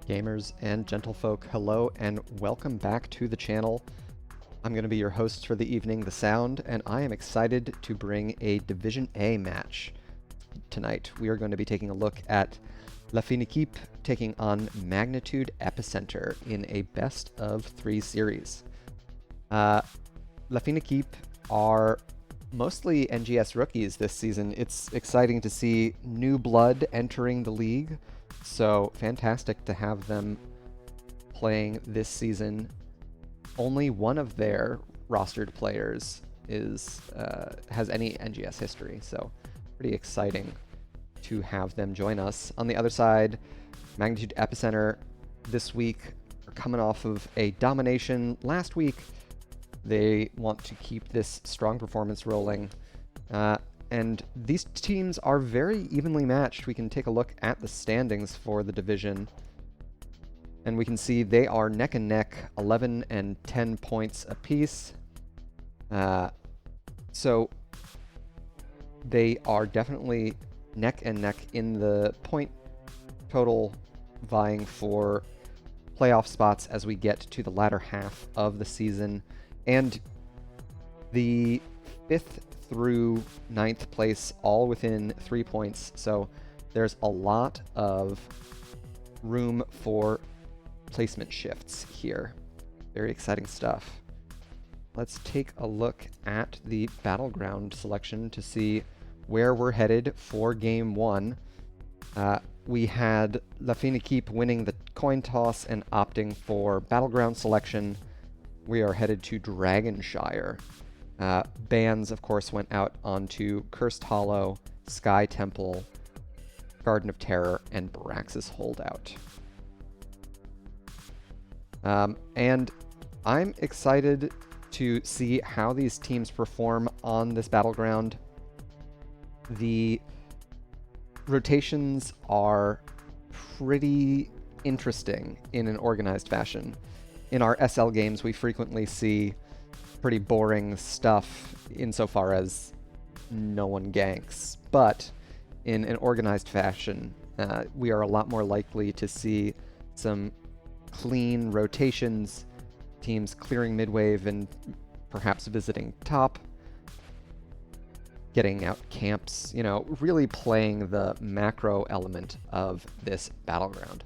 Gamers and gentlefolk, hello and welcome back to the channel. I'm going to be your host for the evening, The Sound, and I am excited to bring a Division A match tonight. We are going to be taking a look at Équipe taking on Magnitude Epicenter in a best-of-3 series. Équipe are mostly NGS rookies this season. It's exciting to see new blood entering the league. So fantastic to have them playing this season. Only one of their rostered players has any NGS history, so pretty exciting to have them join us. On the other side, Magnitude Epicenter this week are coming off of a domination last week. They want to keep this strong performance rolling. And these teams are very evenly matched. We can take a look at the standings for the division, and we can see they are neck and neck, 11 and 10 points apiece. So they are definitely neck and neck in the point total, vying for playoff spots as we get to the latter half of the season. And the 5th through 9th place all within 3 points, so there's a lot of room for placement shifts here. Very exciting stuff. Let's take a look at the battleground selection to see where we're headed for game 1. We had Équipe winning the coin toss and opting for battleground selection. We are headed to Dragonshire. Bans, of course, went out onto Cursed Hollow, Sky Temple, Garden of Terror, and Braxis Holdout. And I'm excited to see how these teams perform on this battleground. The rotations are pretty interesting in an organized fashion. In our SL games, we frequently see pretty boring stuff insofar as no one ganks, but in an organized fashion, we are a lot more likely to see some clean rotations, teams clearing midwave and perhaps visiting top, getting out camps, you know, really playing the macro element of this battleground,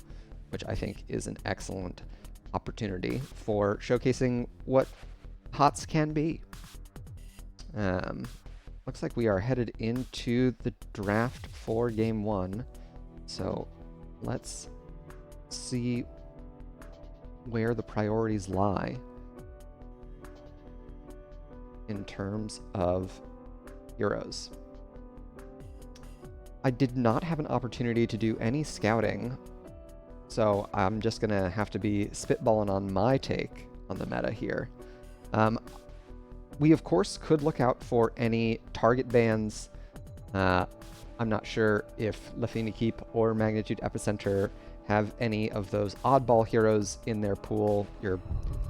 which I think is an excellent opportunity for showcasing what HOTS can be. Looks like we are headed into the draft for game 1. So let's see where the priorities lie in terms of heroes. I did not have an opportunity to do any scouting, so I'm just gonna have to be spitballing on my take on the meta here. We, of course, could look out for any target bans. I'm not sure if Équipe or Magnitude Epicenter have any of those oddball heroes in their pool, your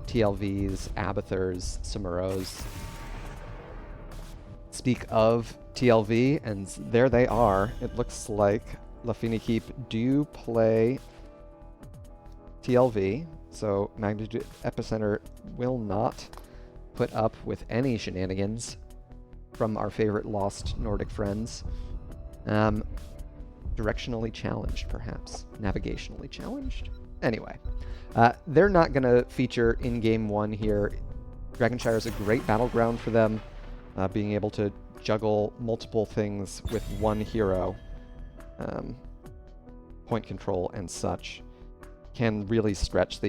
TLVs, Abathurs, Samuros. Speak of TLV, and there they are. It looks like Équipe do play TLV, so Magnitude Epicenter will not put up with any shenanigans from our favorite lost Nordic friends. Directionally challenged, perhaps. Navigationally challenged? Anyway, they're not going to feature in Game 1 here. Dragonshire is a great battleground for them, being able to juggle multiple things with one hero. Point control and such can really stretch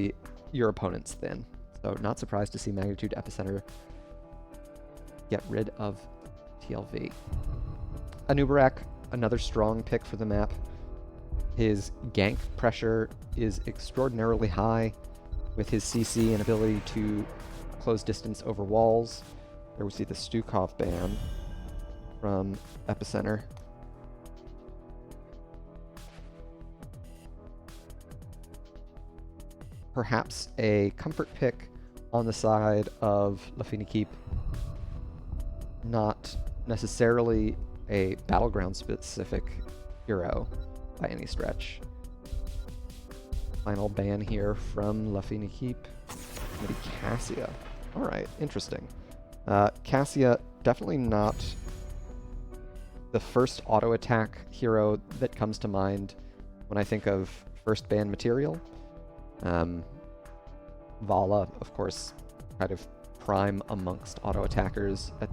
your opponents thin. So not surprised to see Magnitude Epicenter get rid of TLV. Anubarak, another strong pick for the map. His gank pressure is extraordinarily high with his CC and ability to close distance over walls. There we see the Stukov ban from Epicenter. Perhaps a comfort pick on the side of Équipe. Not necessarily a battleground specific hero by any stretch. Final ban here from Équipe. Maybe Cassia. Alright, interesting. Cassia, definitely not the first auto attack hero that comes to mind when I think of first ban material. Vala, of course, kind of prime amongst auto attackers at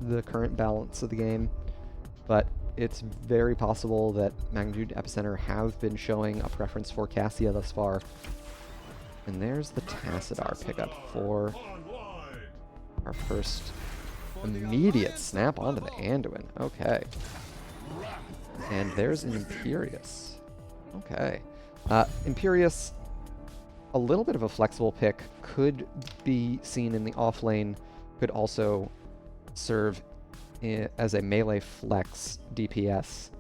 the current balance of the game, but it's very possible that Magnitude Epicenter have been showing a preference for Cassia thus far. And there's the Tassadar pickup for our first immediate snap onto the Anduin. Okay. And there's an Imperius. Okay. Imperius, a little bit of a flexible pick, could be seen in the off lane, could also serve as a melee flex DPS.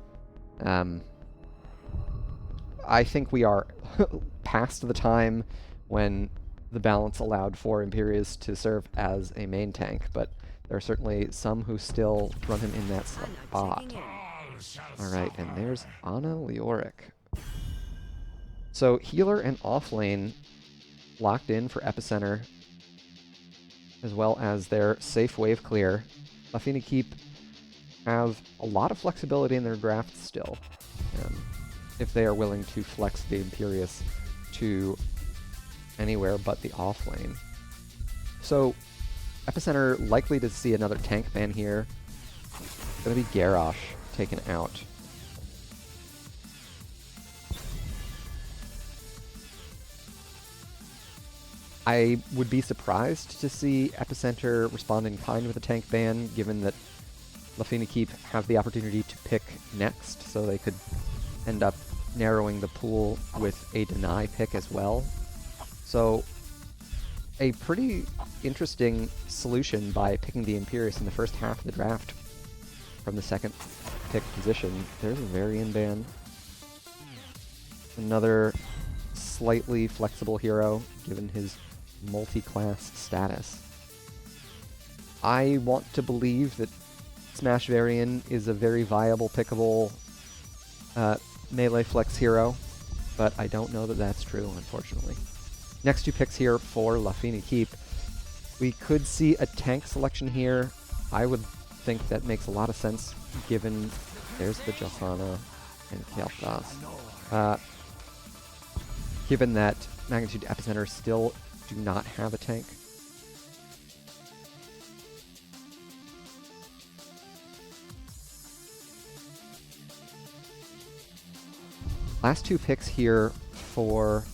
I think we are past the time when the balance allowed for Imperius to serve as a main tank, but there are certainly some who still run him in that spot. Alright, and there's Ana Leoric. So healer and offlane locked in for Epicenter, as well as their safe wave clear. Équipe have a lot of flexibility in their drafts still, if they are willing to flex the Imperius to anywhere but the offlane. So Epicenter likely to see another tank ban here. It's going to be Garrosh taken out. I would be surprised to see Epicenter respond in kind with a tank ban, given that Équipe have the opportunity to pick next, so they could end up narrowing the pool with a deny pick as well. So a pretty interesting solution by picking the Imperius in the first half of the draft from the second pick position. There's a Varian ban. Another slightly flexible hero, given his multi-class status. I want to believe that Smash Varian is a very viable, pickable melee flex hero, but I don't know that that's true, unfortunately. Next two picks here for Équipe. We could see a tank selection here. I would think that makes a lot of sense, given there's the Johanna and Kjaldas. Given that Magnitude Epicenter still do not have a tank. Last two picks here for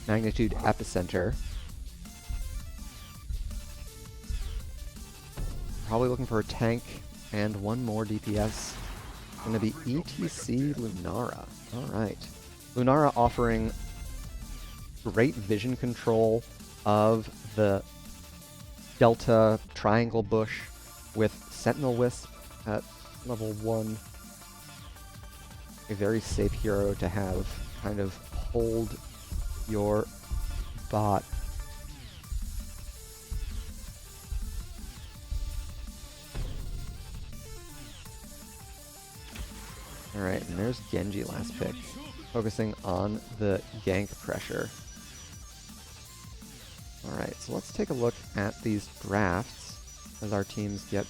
Magnitude Epicenter. Probably looking for a tank and one more DPS. Going to be ETC Lunara. Alright. Lunara offering great vision control of the Delta Triangle Bush with Sentinel Wisp at level 1. A very safe hero to have kind of hold your bot. Alright, and there's Genji last pick, focusing on the gank pressure. Alright, so let's take a look at these drafts as our teams get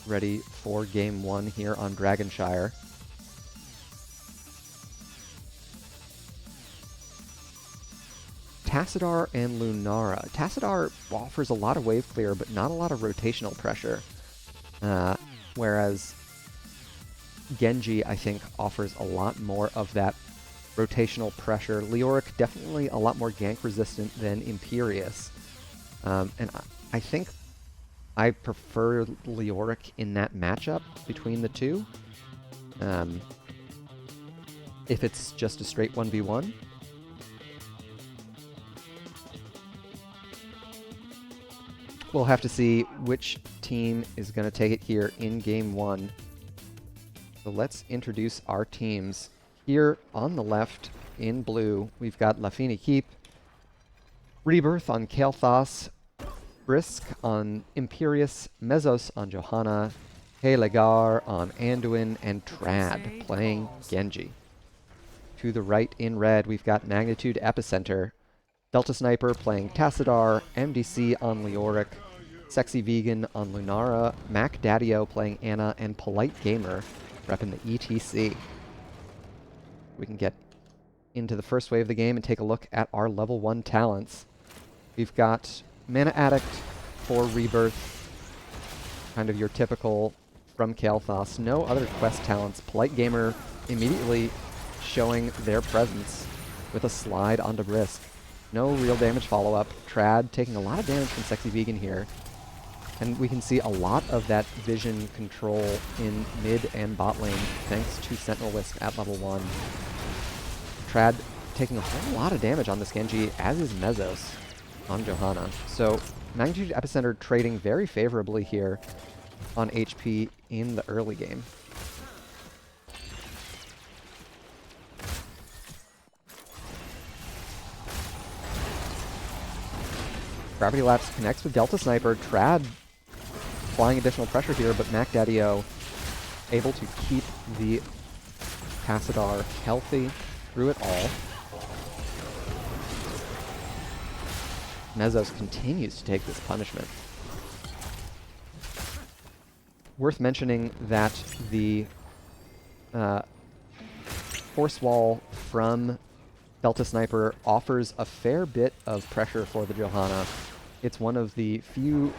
ready for Game 1 here on Dragonshire. Tassadar and Lunara. Tassadar offers a lot of wave clear, but not a lot of rotational pressure. Whereas Genji, I think, offers a lot more of that rotational pressure. Leoric, definitely a lot more gank resistant than Imperius. And I think I prefer Leoric in that matchup between the two. if it's just a straight 1v1. We'll have to see which team is going to take it here in game 1. So let's introduce our teams. Here on the left, in blue, we've got Équipe, Rebirth on Kael'thas, Brisk on Imperius, Mesos on Johanna, Heylegar on Anduin, and Trad playing Genji. To the right in red, we've got Magnitude Epicenter, Delta Sniper playing Tassadar, MDC on Leoric, Sexy Vegan on Lunara, Mac Daddio playing Anna, and Polite Gamer repping the ETC. We can get into the first wave of the game and take a look at our level 1 talents. We've got Mana Addict for Rebirth, kind of your typical from Kael'thas. No other quest talents. Polite Gamer immediately showing their presence with a slide onto Brisk. No real damage follow-up. Trad taking a lot of damage from Sexy Vegan here. And we can see a lot of that vision control in mid and bot lane thanks to Sentinel Wisp at level 1. Trad taking a whole lot of damage on this Genji, as is Mesos on Johanna. So Magnitude Epicenter trading very favorably here on HP in the early game. Gravity Lapse connects with Delta Sniper. Trad applying additional pressure here, but Mac Daddio able to keep the Tassadar healthy through it all. Mesos continues to take this punishment. Worth mentioning that the Force Wall from Delta Sniper offers a fair bit of pressure for the Johanna. It's one of the few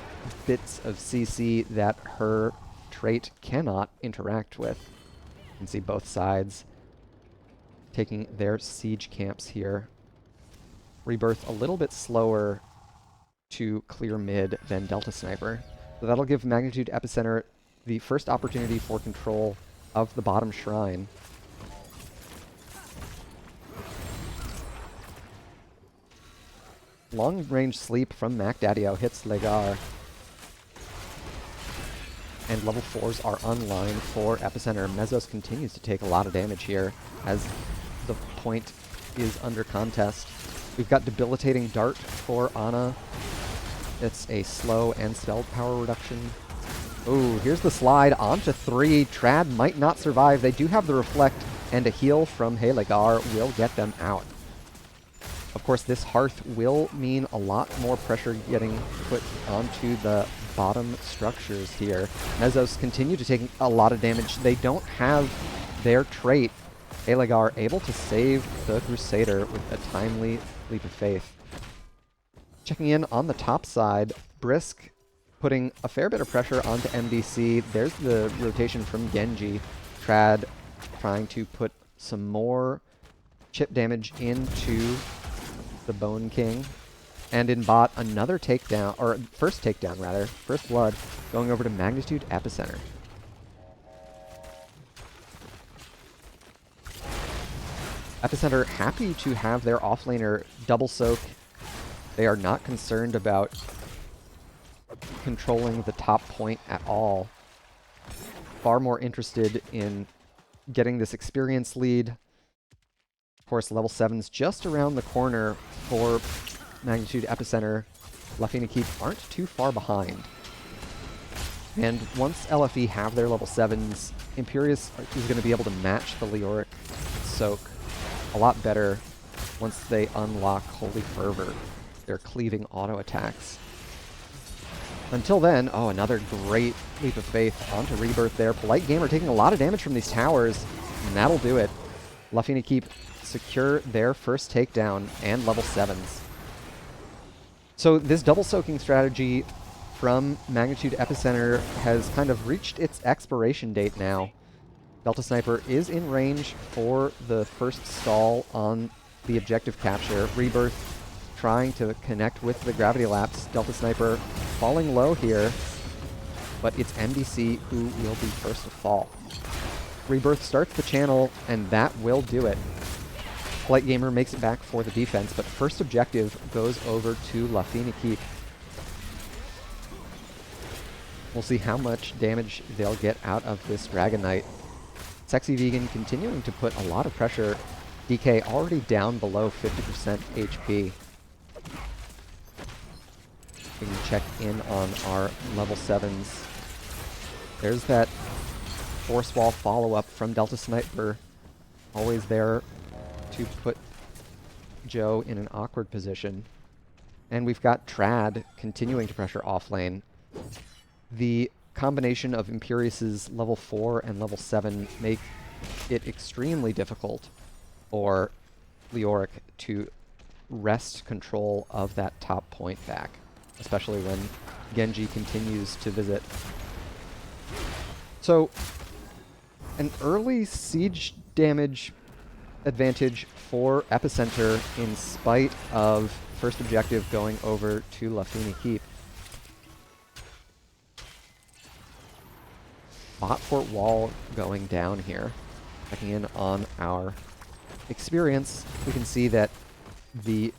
bits of CC that her trait cannot interact with. You can see both sides taking their siege camps here. Rebirth a little bit slower to clear mid than Delta Sniper. So that'll give Magnitude Epicenter the first opportunity for control of the bottom shrine. Long-range sleep from Mac Daddio hits Legar. And level 4s are online for Epicenter. Mesos continues to take a lot of damage here as the point is under contest. We've got Debilitating Dart for Ana. It's a slow and spell power reduction. Ooh, here's the slide onto 3. Trad might not survive. They do have the Reflect, and a heal from Heylegar will get them out. Of course, this Hearth will mean a lot more pressure getting put onto the bottom structures here. Mesos continue to take a lot of damage. They don't have their trait. Heylegar able to save the Crusader with a timely leap of faith. Checking in on the top side, Brisk putting a fair bit of pressure onto MDC. There's the rotation from Genji. Trad trying to put some more chip damage into the Bone King. And in bot, another takedown, or first takedown rather, first blood, going over to Magnitude Epicenter. Epicenter happy to have their offlaner double soak. They are not concerned about controlling the top point at all. Far more interested in getting this experience lead. Of course, level 7's just around the corner for Magnitude Epicenter. Équipe aren't too far behind. And once LFE have their level 7s, Imperius is going to be able to match the Leoric soak a lot better once they unlock Holy Fervor, their cleaving auto attacks. Until then, oh, another great leap of faith onto Rebirth there. Polite Gamer taking a lot of damage from these towers, and that'll do it. Équipe secure their first takedown and level 7s. So this double soaking strategy from Magnitude Epicenter has kind of reached its expiration date now. Delta Sniper is in range for the first stall on the objective capture. Rebirth trying to connect with the Gravity Lapse. Delta Sniper falling low here, but it's MDC who will be first to fall. Rebirth starts the channel, and that will do it. Polite Gamer makes it back for the defense, but first objective goes over to Équipe. We'll see how much damage they'll get out of this Dragon Knight. Sexy Vegan continuing to put a lot of pressure. DK already down below 50% HP. We can check in on our level 7s. There's that Force Wall follow-up from Delta Sniper. Always there to put Joe in an awkward position. And we've got Trad continuing to pressure off lane. The combination of Imperius's level 4 and level 7 make it extremely difficult for Leoric to wrest control of that top point back, especially when Genji continues to visit. So, an early siege damage advantage for Epicenter in spite of first objective going over to Équipe. Bot Fort Wall going down here. Checking in on our experience, we can see that the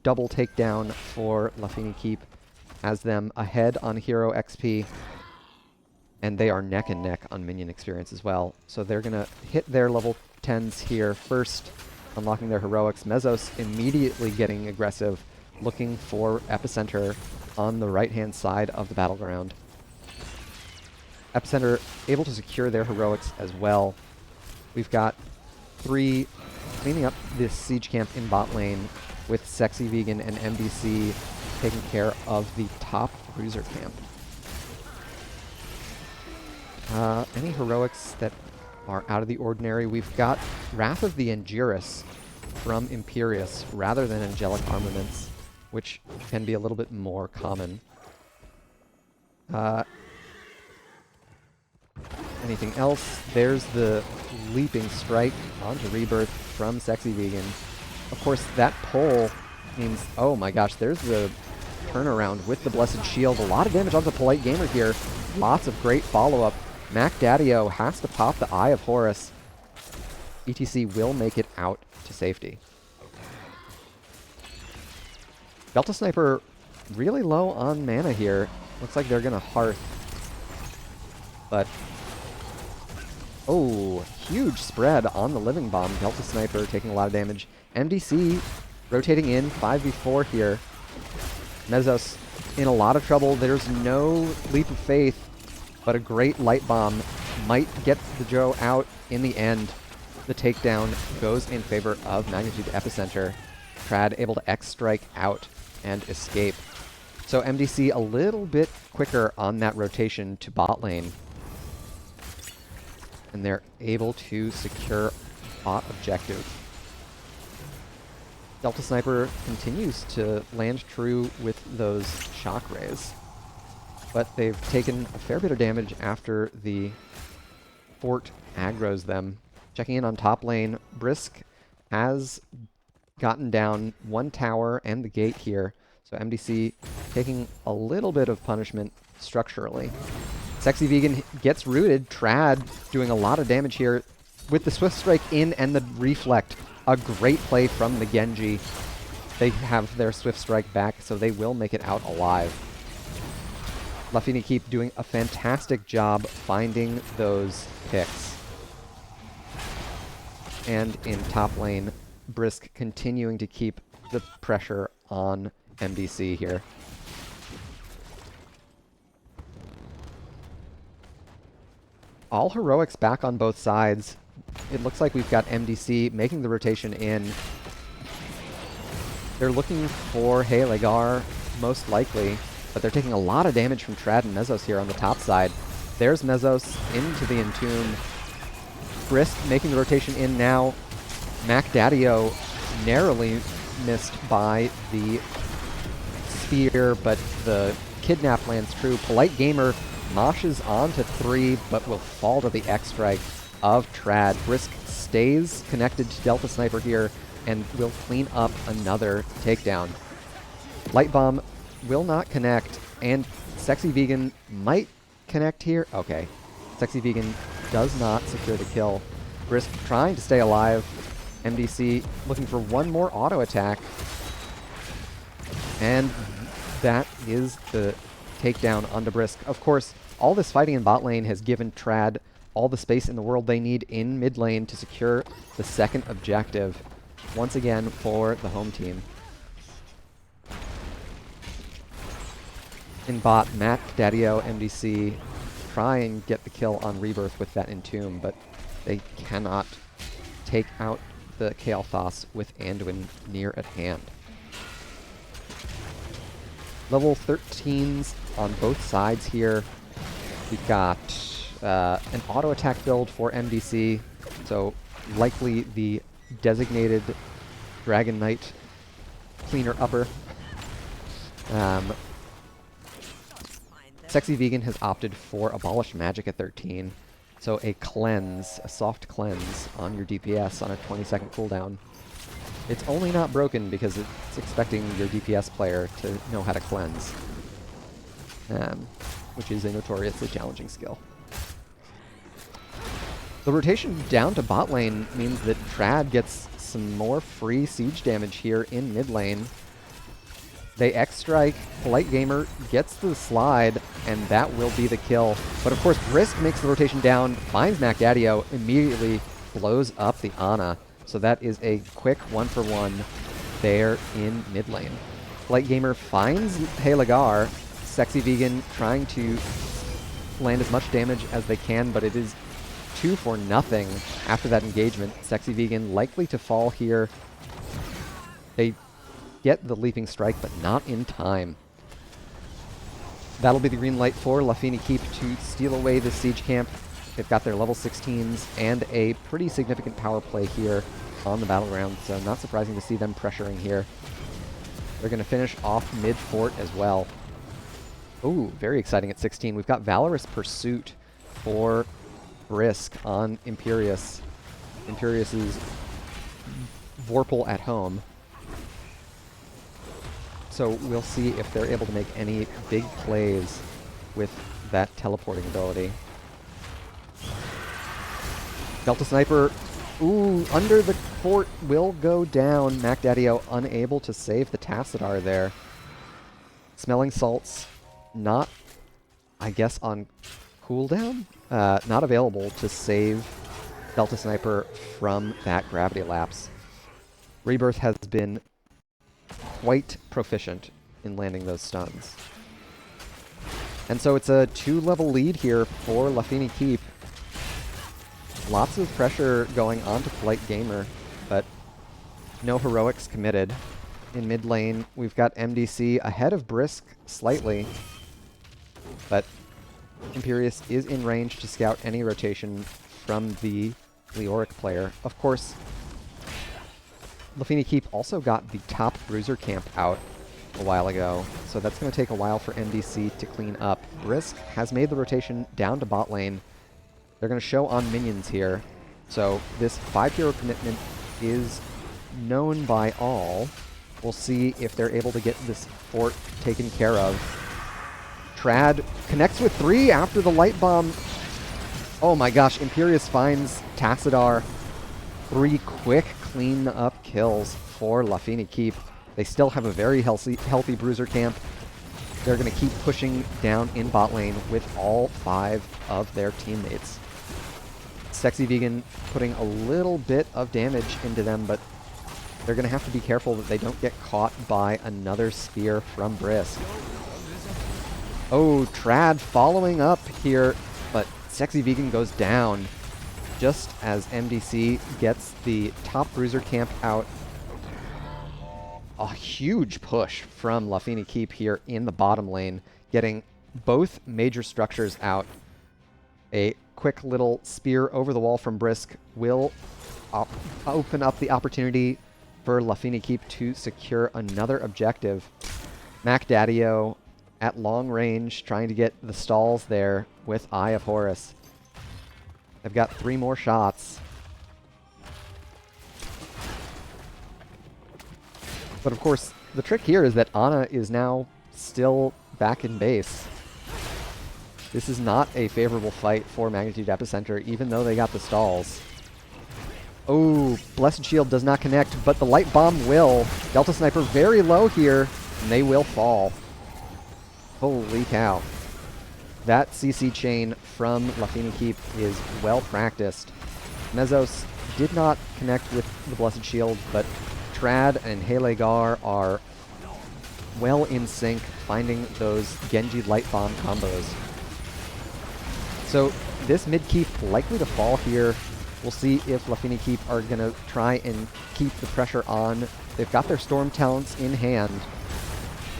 double takedown for Équipe has them ahead on hero XP, and they are neck and neck on minion experience as well. So they're going to hit their level 10s here first, unlocking their heroics. Mesos immediately getting aggressive, looking for Epicenter on the right-hand side of the battleground. Epicenter able to secure their heroics as well. We've got 3 cleaning up this siege camp in bot lane, with Sexy Vegan and MDC taking care of the top bruiser camp. Any heroics that are out of the ordinary? We've got Wrath of the Angiris from Imperius rather than Angelic Armaments, which can be a little bit more common. Anything else? There's the Leaping Strike onto Rebirth from Sexy Vegan. Of course, that pull means, oh my gosh, there's the turnaround with the Blessed Shield. A lot of damage onto Polite Gamer here. Lots of great follow-up. Mac Daddio has to pop the Eye of Horus. ETC will make it out to safety. Delta Sniper really low on mana here. Looks like they're going to Hearth. But, oh, huge spread on the Living Bomb. Delta Sniper taking a lot of damage. MDC rotating in, 5v4 here. Mesos in a lot of trouble. There's no Leap of Faith, but a great Light Bomb might get the Joe out in the end. The takedown goes in favor of Magnitude Epicenter. Trad able to X-Strike out and escape. So MDC a little bit quicker on that rotation to bot lane. And they're able to secure bot objective. Delta Sniper continues to land true with those shock rays, but they've taken a fair bit of damage after the fort aggroes them. Checking in on top lane, Brisk has gotten down one tower and the gate here, so MDC taking a little bit of punishment structurally. Sexy Vegan gets rooted. Trad doing a lot of damage here with the Swift Strike in and the Reflect. A great play from the Genji. They have their Swift Strike back, so they will make it out alive. Équipe doing a fantastic job finding those picks. And in top lane, Brisk continuing to keep the pressure on MDC here. All heroics back on both sides. It looks like we've got MDC making the rotation in. They're looking for Halegar, most likely, but they're taking a lot of damage from Trad and Mesos here on the top side. There's Mesos into the Entomb. Brisk making the rotation in now. Mac Daddio narrowly missed by the spear, but the kidnap lands true. Polite Gamer moshes on to 3, but will fall to the X-Strike of Trad. Brisk stays connected to Delta Sniper here and will clean up another takedown. Light Bomb will not connect, and Sexy Vegan might connect here. Okay. Sexy Vegan does not secure the kill. Brisk trying to stay alive. MDC looking for one more auto attack. And that is the takedown onto Brisk. Of course, all this fighting in bot lane has given Trad all the space in the world they need in mid lane to secure the second objective, once again for the home team. In bot, Matt, Daddio, MDC try and get the kill on Rebirth with that Entomb, but they cannot take out the Kael'thas with Anduin near at hand. Level 13s on both sides here. We've got an auto attack build for MDC, so likely the designated Dragon Knight cleaner upper. Sexy Vegan has opted for Abolish Magic at 13, so a cleanse, a soft cleanse on your DPS on a 20-second cooldown. It's only not broken because it's expecting your DPS player to know how to cleanse, which is a notoriously challenging skill. The rotation down to bot lane means that Trad gets some more free siege damage here in mid lane. They X-Strike, Polite Gamer gets the slide, and that will be the kill. But of course, Brisk makes the rotation down, finds Mac Daddio, immediately blows up the Ana. So that is a quick 1-for-1 there in mid lane. Polite Gamer finds Helagar, Sexy Vegan trying to land as much damage as they can, but it is 2 for nothing after that engagement. Sexy Vegan likely to fall here. They get the leaping strike, but not in time. That'll be the green light for Lafini Keep to steal away the siege camp. They've got their level 16s and a pretty significant power play here on the battleground, so not surprising to see them pressuring here. They're going to finish off mid-fort as well. Ooh, very exciting at 16. We've got Valorous Pursuit for Brisk on Imperius. Imperius's Vorpal at home. So we'll see if they're able to make any big plays with that teleporting ability. Delta Sniper, ooh, under the fort will go down. Mac Daddio unable to save the Tassadar there. Smelling Salts, not, I guess, on cooldown? Not available to save Delta Sniper from that gravity lapse. Rebirth has been quite proficient in landing those stuns. And so it's a 2-level lead here for Lafini Keep. Lots of pressure going on to Polite Gamer, but no heroics committed. In mid lane, we've got MDC ahead of Brisk slightly, but Imperius is in range to scout any rotation from the Leoric player. Of course, Lafini Keep also got the top bruiser camp out a while ago, so that's going to take a while for MDC to clean up. Brisk has made the rotation down to bot lane. They're going to show on minions here, so this 5-hero commitment is known by all. We'll see if they're able to get this fort taken care of. Trad connects with 3 after the light bomb. Oh my gosh, Imperius finds Tassadar. 3 quick clean up kills for Lafini Keep. They still have a very healthy bruiser camp. They're going to keep pushing down in bot lane with all 5 of their teammates. Sexy Vegan putting a little bit of damage into them, but they're going to have to be careful that they don't get caught by another spear from Brisk. Oh, Trad following up here, but Sexy Vegan goes down just as MDC gets the top bruiser camp out. A huge push from Lafini Keep here in the bottom lane, getting both major structures out. A quick little spear over the wall from Brisk will open up the opportunity for Lafini Keep to secure another objective. Mac Daddio at long range trying to get the stalls there with Eye of Horus. They've got 3 more shots. But of course, the trick here is that Ana is now still back in base. This is not a favorable fight for Magnitude Epicenter, even though they got the stalls. Oh, Blessed Shield does not connect, but the Light Bomb will. Delta Sniper very low here, and they will fall. Holy cow. That CC chain from Équipe is well practiced. Mezzos did not connect with the Blessed Shield, but Trad and Helegar are well in sync, finding those Genji Light Bomb combos. So this mid-keep likely to fall here. We'll see if Équipe are going to try and keep the pressure on. They've got their Storm talents in hand,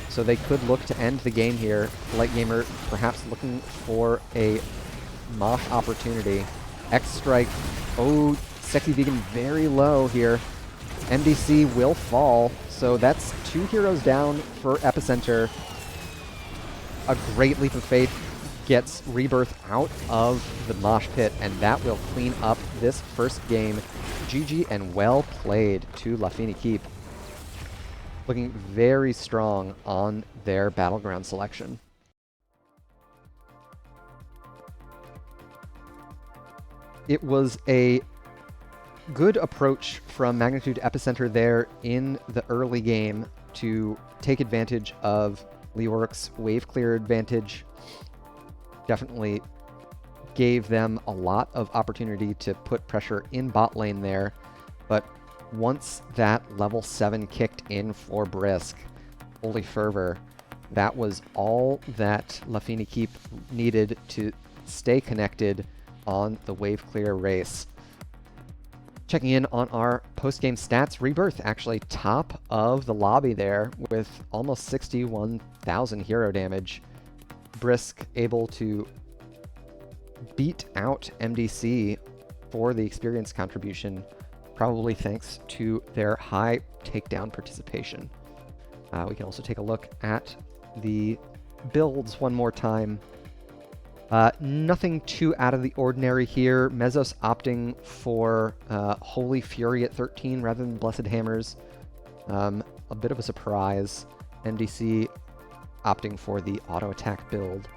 so they could look to end the game here. Light Gamer perhaps looking for a Mosh opportunity. X-Strike. Oh, Sexy Vegan very low here. MDC will fall, so that's 2 heroes down for Epicenter. A great leap of faith gets Rebirth out of the mosh pit, and that will clean up this first game. GG and well played to Équipe. Looking very strong on their battleground selection. It was a good approach from Magnitude Epicenter there in the early game to take advantage of Leoric's wave clear advantage. Definitely gave them a lot of opportunity to put pressure in bot lane there, but once that level 7 kicked in for Brisk, Holy Fervor, that was all that Équipe needed to stay connected on the wave clear race. Checking in on our post-game stats, Rebirth actually top of the lobby there with almost 61,000 hero damage. Brisk able to beat out MDC for the experience contribution, probably thanks to their high takedown participation. We can also take a look at the builds one more time. Nothing too out of the ordinary here. Mezzos opting for Holy Fury at 13 rather than Blessed Hammers. A bit of a surprise. MDC opting for the auto attack build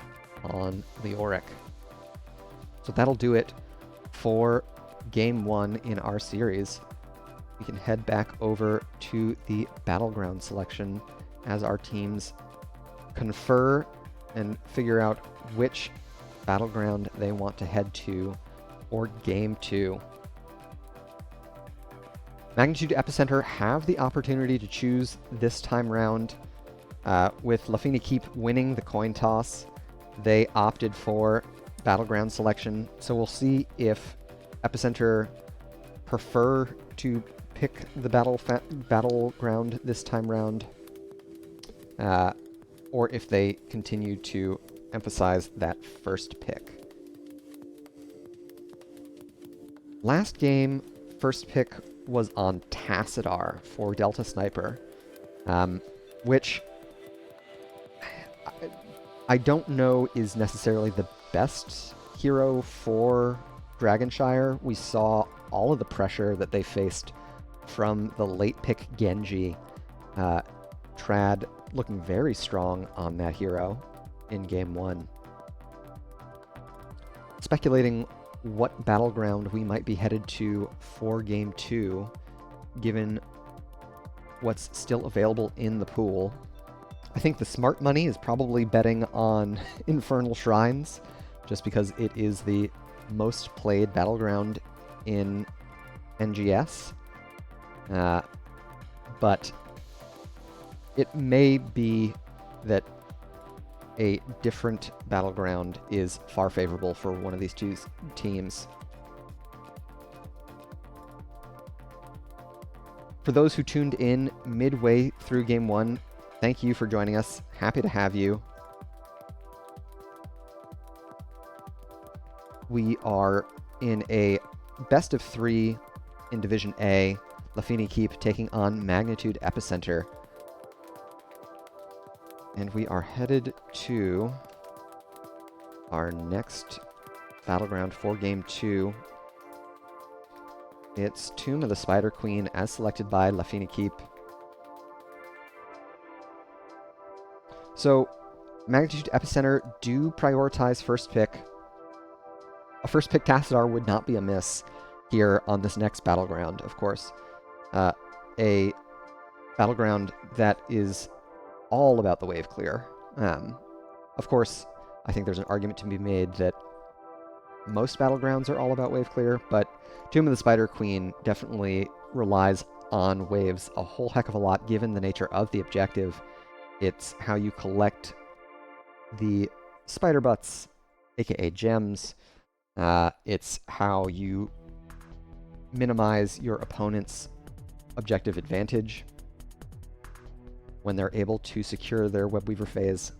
on Leoric. So that'll do it for game 1 in our series. We can head back over to the battleground selection as our teams confer and figure out which battleground they want to head to for game 2. Magnitude Epicenter have the opportunity to choose this time round. With Équipe winning the coin toss, they opted for battleground selection, so we'll see if Epicenter prefer to pick the battleground this time round, or if they continue to emphasize that first pick. Last game, first pick was on Tassadar for Delta Sniper, which I don't know is necessarily the best hero for Dragonshire. We saw all of the pressure that they faced from the late pick Genji. Trad looking very strong on that hero in game 1. Speculating what battleground we might be headed to for game 2, given what's still available in the pool. I think the smart money is probably betting on Infernal Shrines, just because it is the most played battleground in NGS. But it may be that a different battleground is far favorable for one of these two teams. For those who tuned in midway through game 1, thank you for joining us. Happy to have you. We are in a best of 3 in Division A. Équipe taking on Magnitude Epicenter. And we are headed to our next battleground for game 2. It's Tomb of the Spider Queen as selected by Équipe. So Magnitude Epicenter do prioritize first pick. A first pick Tassadar would not be amiss here on this next battleground, of course. A battleground that is all about the wave clear. Of course, I think there's an argument to be made that most battlegrounds are all about wave clear, but Tomb of the Spider Queen definitely relies on waves a whole heck of a lot given the nature of the objective. It's how you collect the spider butts, aka gems. It's how you minimize your opponent's objective advantage when they're able to secure their Webweaver phase.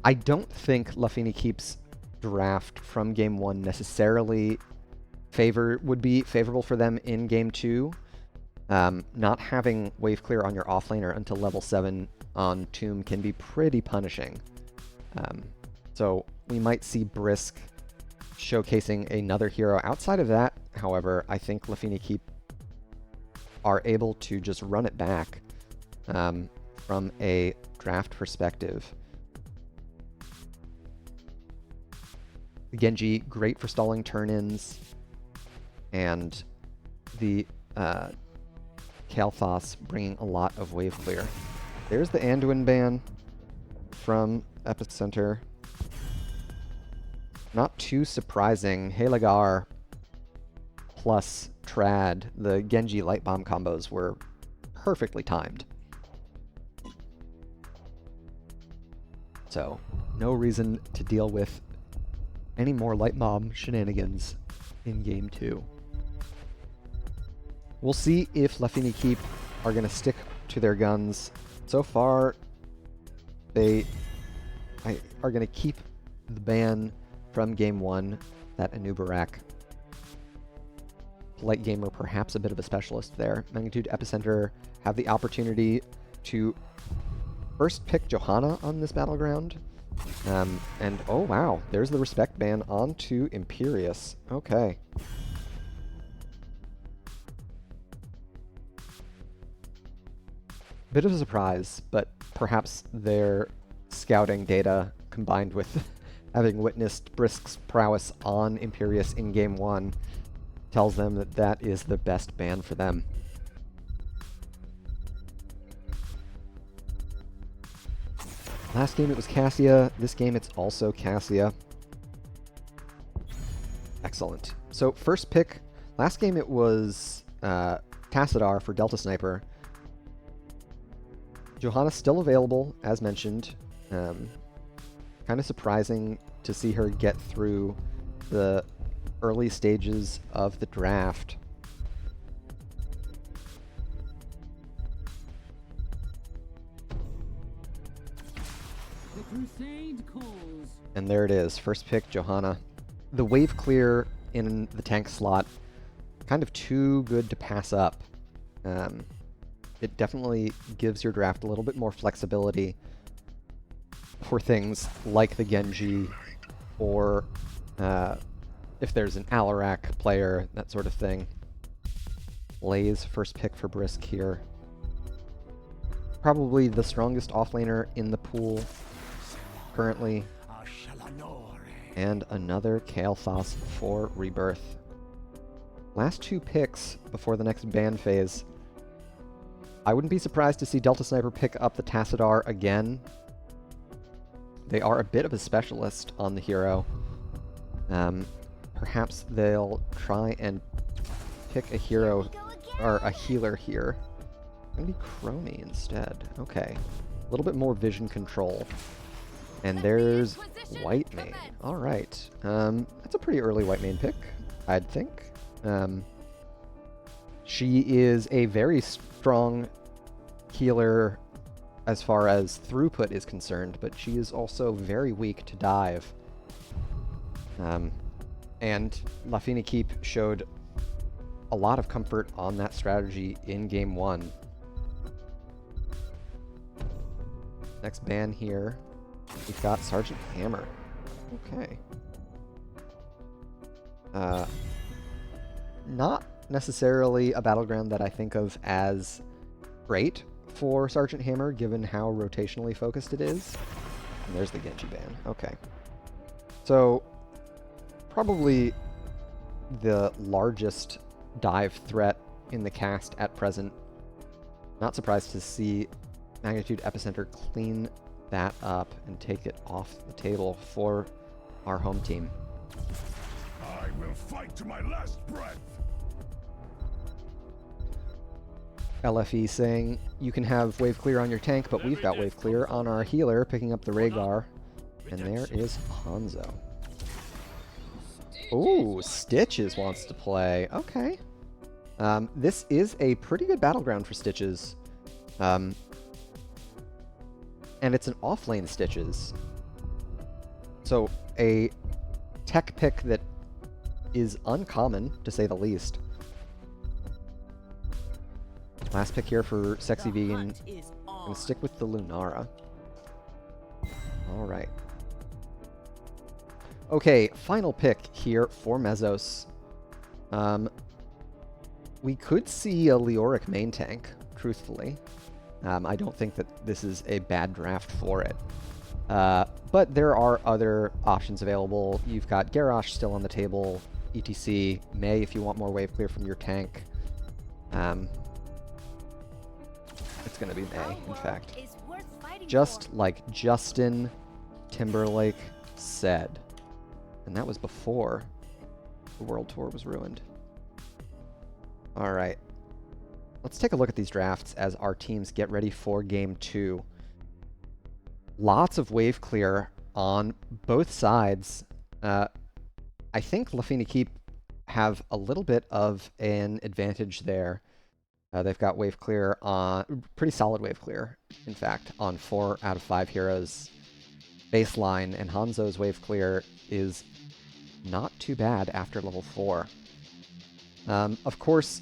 I don't think Lafini Keep's draft from Game 1 necessarily would be favorable for them in Game 2. Not having wave clear on your offlaner until level 7 on Tomb can be pretty punishing. So we might see Brisk showcasing another hero. Outside of that, however, I think Lafini Keep are able to just run it back from a draft perspective. The Genji, great for stalling turn-ins, and the Kael'thas bringing a lot of wave clear. There's the Anduin ban from Epicenter. Not too surprising. Helagar plus Trad, the Genji light bomb combos were perfectly timed. So, no reason to deal with any more light bomb shenanigans in Game 2. We'll see if Lafini Keep are going to stick to their guns. So far, they are going to keep the ban from Game 1, that Anubarak. Polite Gamer, perhaps a bit of a specialist there. Magnitude Epicenter have the opportunity to first pick Johanna on this battleground. And oh wow, there's the respect ban onto Imperius. Okay. Bit of a surprise, but perhaps their scouting data combined with having witnessed Brisk's prowess on Imperius in Game 1 tells them that that is the best ban for them. Last game it was Cassia, this game it's also Cassia. Excellent. So first pick, last game it was Tassadar for Delta Sniper. Johanna's still available, as mentioned. Kind of surprising to see her get through the early stages of the draft. The crusade calls. And there it is, first pick, Johanna. The wave clear in the tank slot, kind of too good to pass up. It definitely gives your draft a little bit more flexibility for things like the Genji, or if there's an Alarak player, that sort of thing. Blaze, first pick for Brisk here. Probably the strongest offlaner in the pool currently. And another Kael'thas for Rebirth. Last two picks before the next ban phase. I wouldn't be surprised to see Delta Sniper pick up the Tassadar again. They are a bit of a specialist on the hero. Perhaps they'll try and pick a hero or a healer here. Maybe Crony instead. Okay. A little bit more vision control. And there's White Mane. Alright. That's a pretty early White Mane pick, I'd think. She is a very strong healer as far as throughput is concerned, but she is also very weak to dive. And Lafini Keep showed a lot of comfort on that strategy in Game 1. Next ban here, we've got Sergeant Hammer. Okay. Not necessarily a battleground that I think of as great for Sergeant Hammer, given how rotationally focused it is. And there's the Genji ban. Okay. So, probably the largest dive threat in the cast at present. Not surprised to see Magnitude Epicenter clean that up and take it off the table for our home team. I will fight to my last breath. LFE saying, you can have wave clear on your tank, but we've got wave clear on our healer, picking up the Rhaegar. And there is Hanzo. Ooh, Stitches wants to play. Okay. This is a pretty good battleground for Stitches. And it's an off-lane Stitches. So a tech pick that is uncommon, to say the least. Last pick here for Sexy Vegan. Gonna stick with the Lunara. Alright. Okay, final pick here for Mezzos. We could see a Leoric main tank, truthfully. I don't think that this is a bad draft for it. But there are other options available. You've got Garrosh still on the table, ETC, Mei if you want more wave clear from your tank. It's going to be Mei, in fact. Just like Justin Timberlake said. And that was before the World Tour was ruined. Alright. Let's take a look at these drafts as our teams get ready for Game 2. Lots of wave clear on both sides. I think Lafine Keep have a little bit of an advantage there. They've got wave clear on, pretty solid wave clear, in fact, on 4 out of 5 heroes baseline, and Hanzo's wave clear is not too bad after level 4. Of course,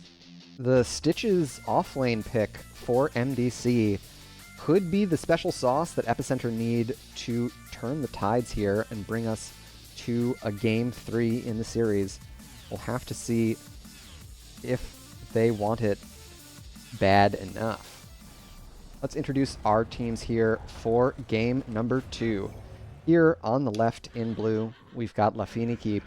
the Stitches offlane pick for MDC could be the special sauce that Epicenter need to turn the tides here and bring us to a Game 3 in the series. We'll have to see if they want it bad enough. Let's introduce our teams here for game number 2. Here on the left in blue, we've got Lafine Keep,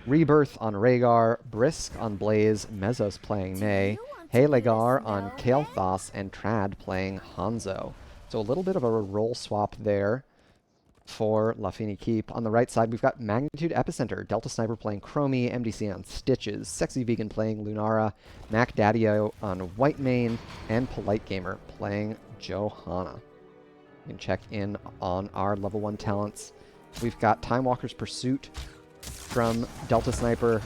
Rebirth on Rhaegar, Brisk on Blaze, Mezzos playing Mei, Halegar on Kael'thas, and Trad playing Hanzo. So a little bit of a role swap there for Lafine Keep. On the right side, we've got Magnitude Epicenter, Delta Sniper playing Chromie, MDC on Stitches, Sexy Vegan playing Lunara, Mac Daddio on Whitemane, and Polite Gamer playing Johanna. You can check in on our level 1 talents. We've got Time Walker's Pursuit from Delta Sniper.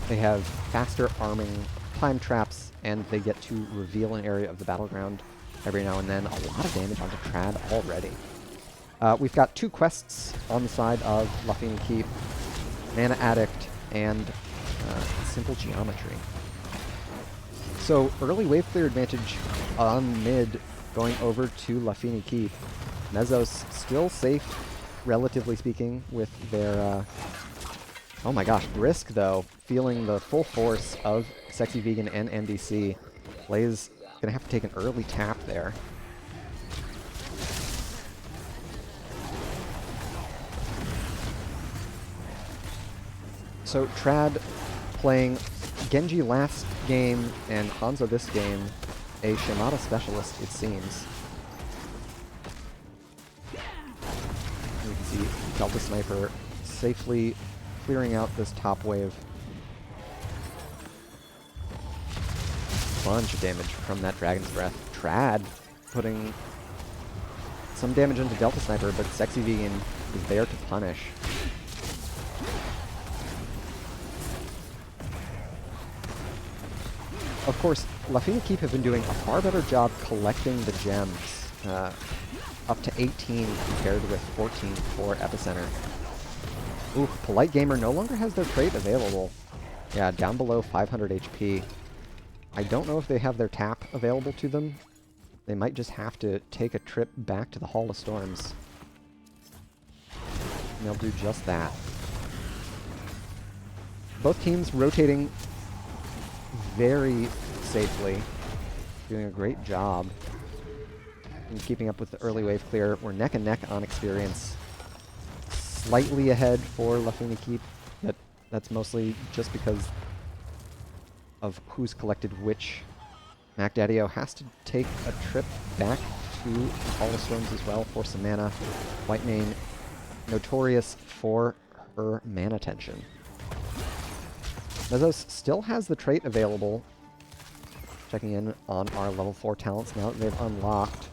They have faster arming, time traps, and they get to reveal an area of the battleground every now and then. A lot of damage onto Trad already. We've got 2 quests on the side of Lafine Keep, Mana Addict and Simple Geometry. So early wave clear advantage on mid going over to Lafine Keep. Mezzos still safe, relatively speaking, with their... oh my gosh, Brisk, though, feeling the full force of Sexy Vegan and MDC. Blaze gonna have to take an early tap there. So Trad playing Genji last game and Hanzo this game, a Shimada specialist, it seems. You can see Delta Sniper safely clearing out this top wave. Bunch of damage from that Dragon's Breath. Trad putting some damage into Delta Sniper, but Sexy Vegan is there to punish. Of course, Lafine Keep have been doing a far better job collecting the gems, up to 18 compared with 14 for Epicenter. Ooh, Polite Gamer no longer has their trait available. Yeah, down below 500 HP. I don't know if they have their tap available to them. They might just have to take a trip back to the Hall of Storms. And they'll do just that. both teams rotating very safely, doing a great job in keeping up with the early wave clear. We're neck and neck on experience. Slightly ahead for Équipe, but that's mostly just because of who's collected which. MacDaddy-O has to take a trip back to Tallest Rooms as well for some mana. Whitemane, notorious for her mana tension. Mezos still has the trait available. Checking in on our level 4 talents now that they've unlocked.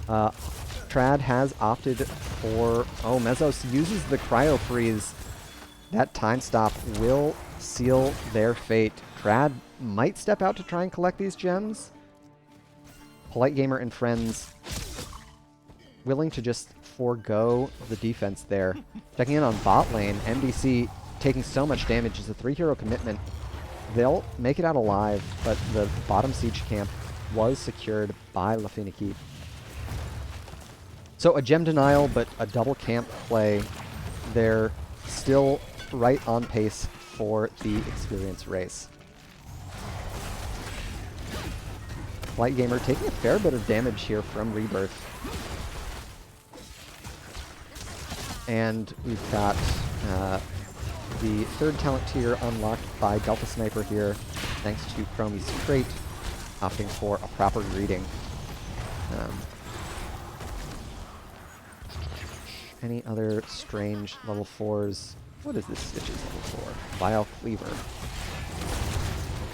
Trad has opted for... Oh, Mezos uses the Cryo Freeze. That time stop will seal their fate. Trad might step out to try and collect these gems. Polite Gamer and friends willing to just forego the defense there. Checking in on bot lane, MDC taking so much damage. It's a 3-hero commitment. They'll make it out alive, but the bottom siege camp was secured by Équipe. So a gem denial, but a double camp play. They're still right on pace for the experience race. Light Gamer taking a fair bit of damage here from Rebirth. And we've got the third talent tier unlocked by Delta Sniper here, thanks to Chromie's trait, opting for a proper greeting. Any other strange level 4s? What is this Stitch's level 4? Vile Cleaver.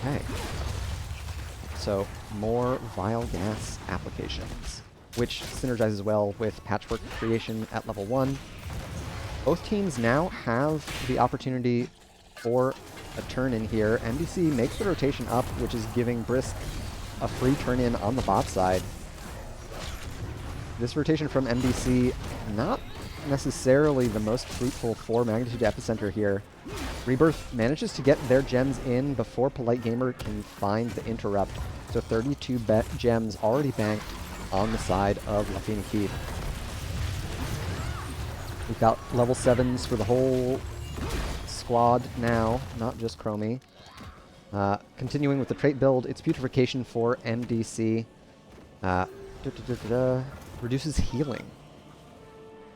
Okay. So, more Vile Gas applications, which synergizes well with Patchwork Creation at level 1. Both teams now have the opportunity for a turn-in here. MDC makes the rotation up, which is giving Brisk a free turn-in on the bot side. This rotation from MDC, not necessarily the most fruitful for Magnitude Epicenter here. Rebirth manages to get their gems in before Polite Gamer can find the interrupt. So 32 gems already banked on the side of Équipe. We've got level 7s for the whole squad now, not just Chromie. Continuing with the trait build, it's Putrefaction for MDC. Reduces healing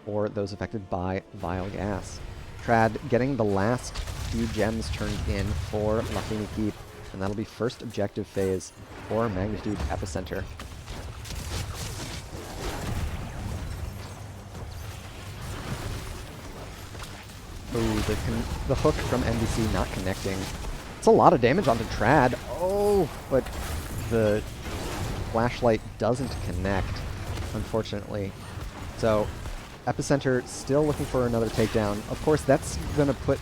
for those affected by Vile Gas. Trad getting the last few gems turned in for Équipe, and that'll be first objective phase for Magnitude Epicenter. Ooh, the hook from MDC not connecting. It's a lot of damage onto Trad. Oh, but the flashlight doesn't connect, unfortunately. So Epicenter still looking for another takedown. Of course, that's going to put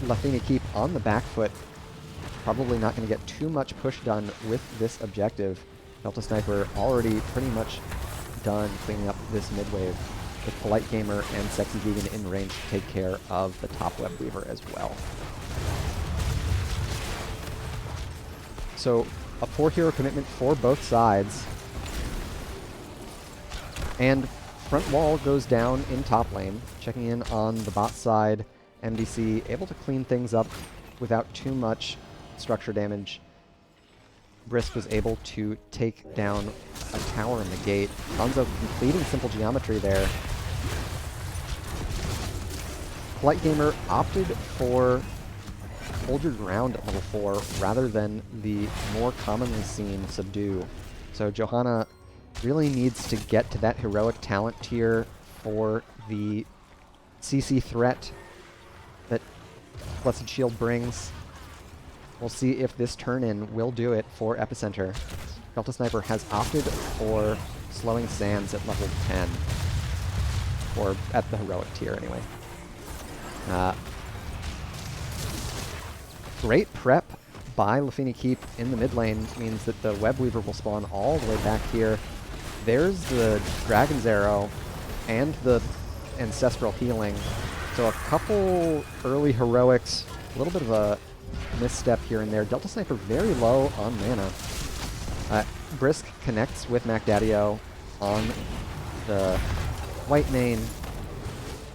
Équipe on the back foot. Probably not going to get too much push done with this objective. Delta Sniper already pretty much done cleaning up this mid-wave, with Polite Gamer and Sexy Vegan in range to take care of the top web weaver as well. So a 4-hero commitment for both sides. And front wall goes down in top lane. Checking in on the bot side, MDC able to clean things up without too much structure damage. Brisk was able to take down a tower in the gate. Hanzo completing simple geometry there. Polite Gamer opted for hold your ground at level 4 rather than the more commonly seen subdue. So Johanna really needs to get to that heroic talent tier for the CC threat that Blessed Shield brings. We'll see if this turn-in will do it for Epicenter. Delta Sniper has opted for slowing Sands at level 10. Or at the heroic tier, anyway. Great prep by Équipe in the mid lane means that the Web Weaver will spawn all the way back here. There's the Dragon's Arrow and the Ancestral Healing. So a couple early heroics, a little bit of a misstep here and there. Delta Sniper very low on mana. Brisk connects with MacDaddy-O on the Whitemane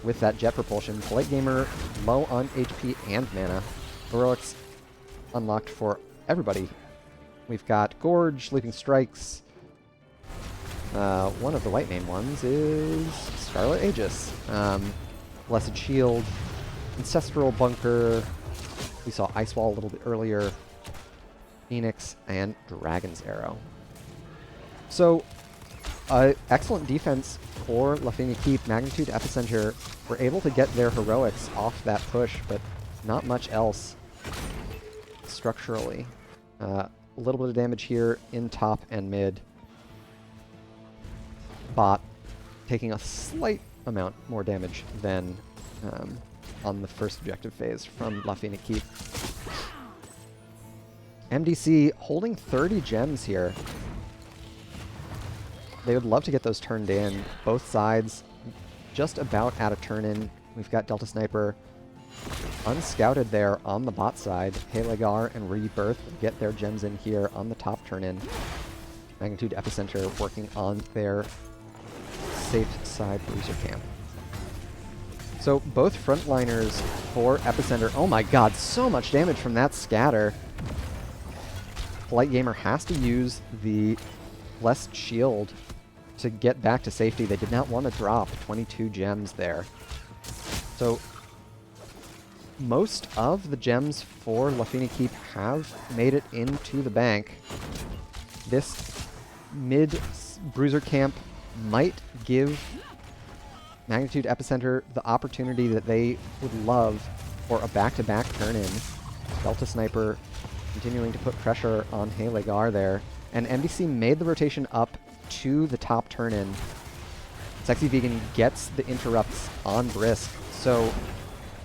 with that jet propulsion. Polite Gamer low on HP and mana. Heroics unlocked for everybody. We've got Gorge, Leaping Strikes. One of the white name ones is Scarlet Aegis. Blessed Shield, Ancestral Bunker. We saw Ice Wall a little bit earlier. Phoenix, and Dragon's Arrow. So, excellent defense for Équipe. Magnitude, Epicenter were able to get their heroics off that push, but not much else structurally. A little bit of damage here in top and mid. Bot taking a slight amount more damage than on the first objective phase from Équipe. MDC holding 30 gems here. They would love to get those turned in. Both sides just about at a turn in. We've got Delta Sniper unscouted there on the bot side. Halegar and Rebirth get their gems in here on the top turn in. Magnitude Epicenter working on their safe side bruiser camp. So both frontliners for Epicenter. Oh my god, so much damage from that scatter. Polite Gamer has to use the Blessed Shield to get back to safety. They did not want to drop 22 gems there. So most of the gems for Équipe have made it into the bank. This mid bruiser camp might give Magnitude Epicenter the opportunity that they would love for a back-to-back turn-in. Delta Sniper continuing to put pressure on Halegar there. And MDC made the rotation up to the top turn-in. Sexy Vegan gets the interrupts on Brisk. So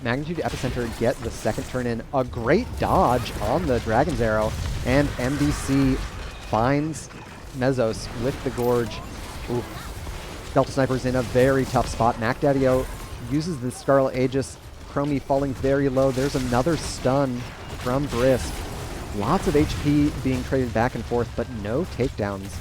Magnitude Epicenter get the second turn-in. A great dodge on the Dragon's Arrow. And MDC finds Mesos with the Gorge. Ooh. Delta Sniper's in a very tough spot. MacDaddy-O uses the Scarlet Aegis. Chromie falling very low. There's another stun from Brisk. Lots of HP being traded back and forth, but no takedowns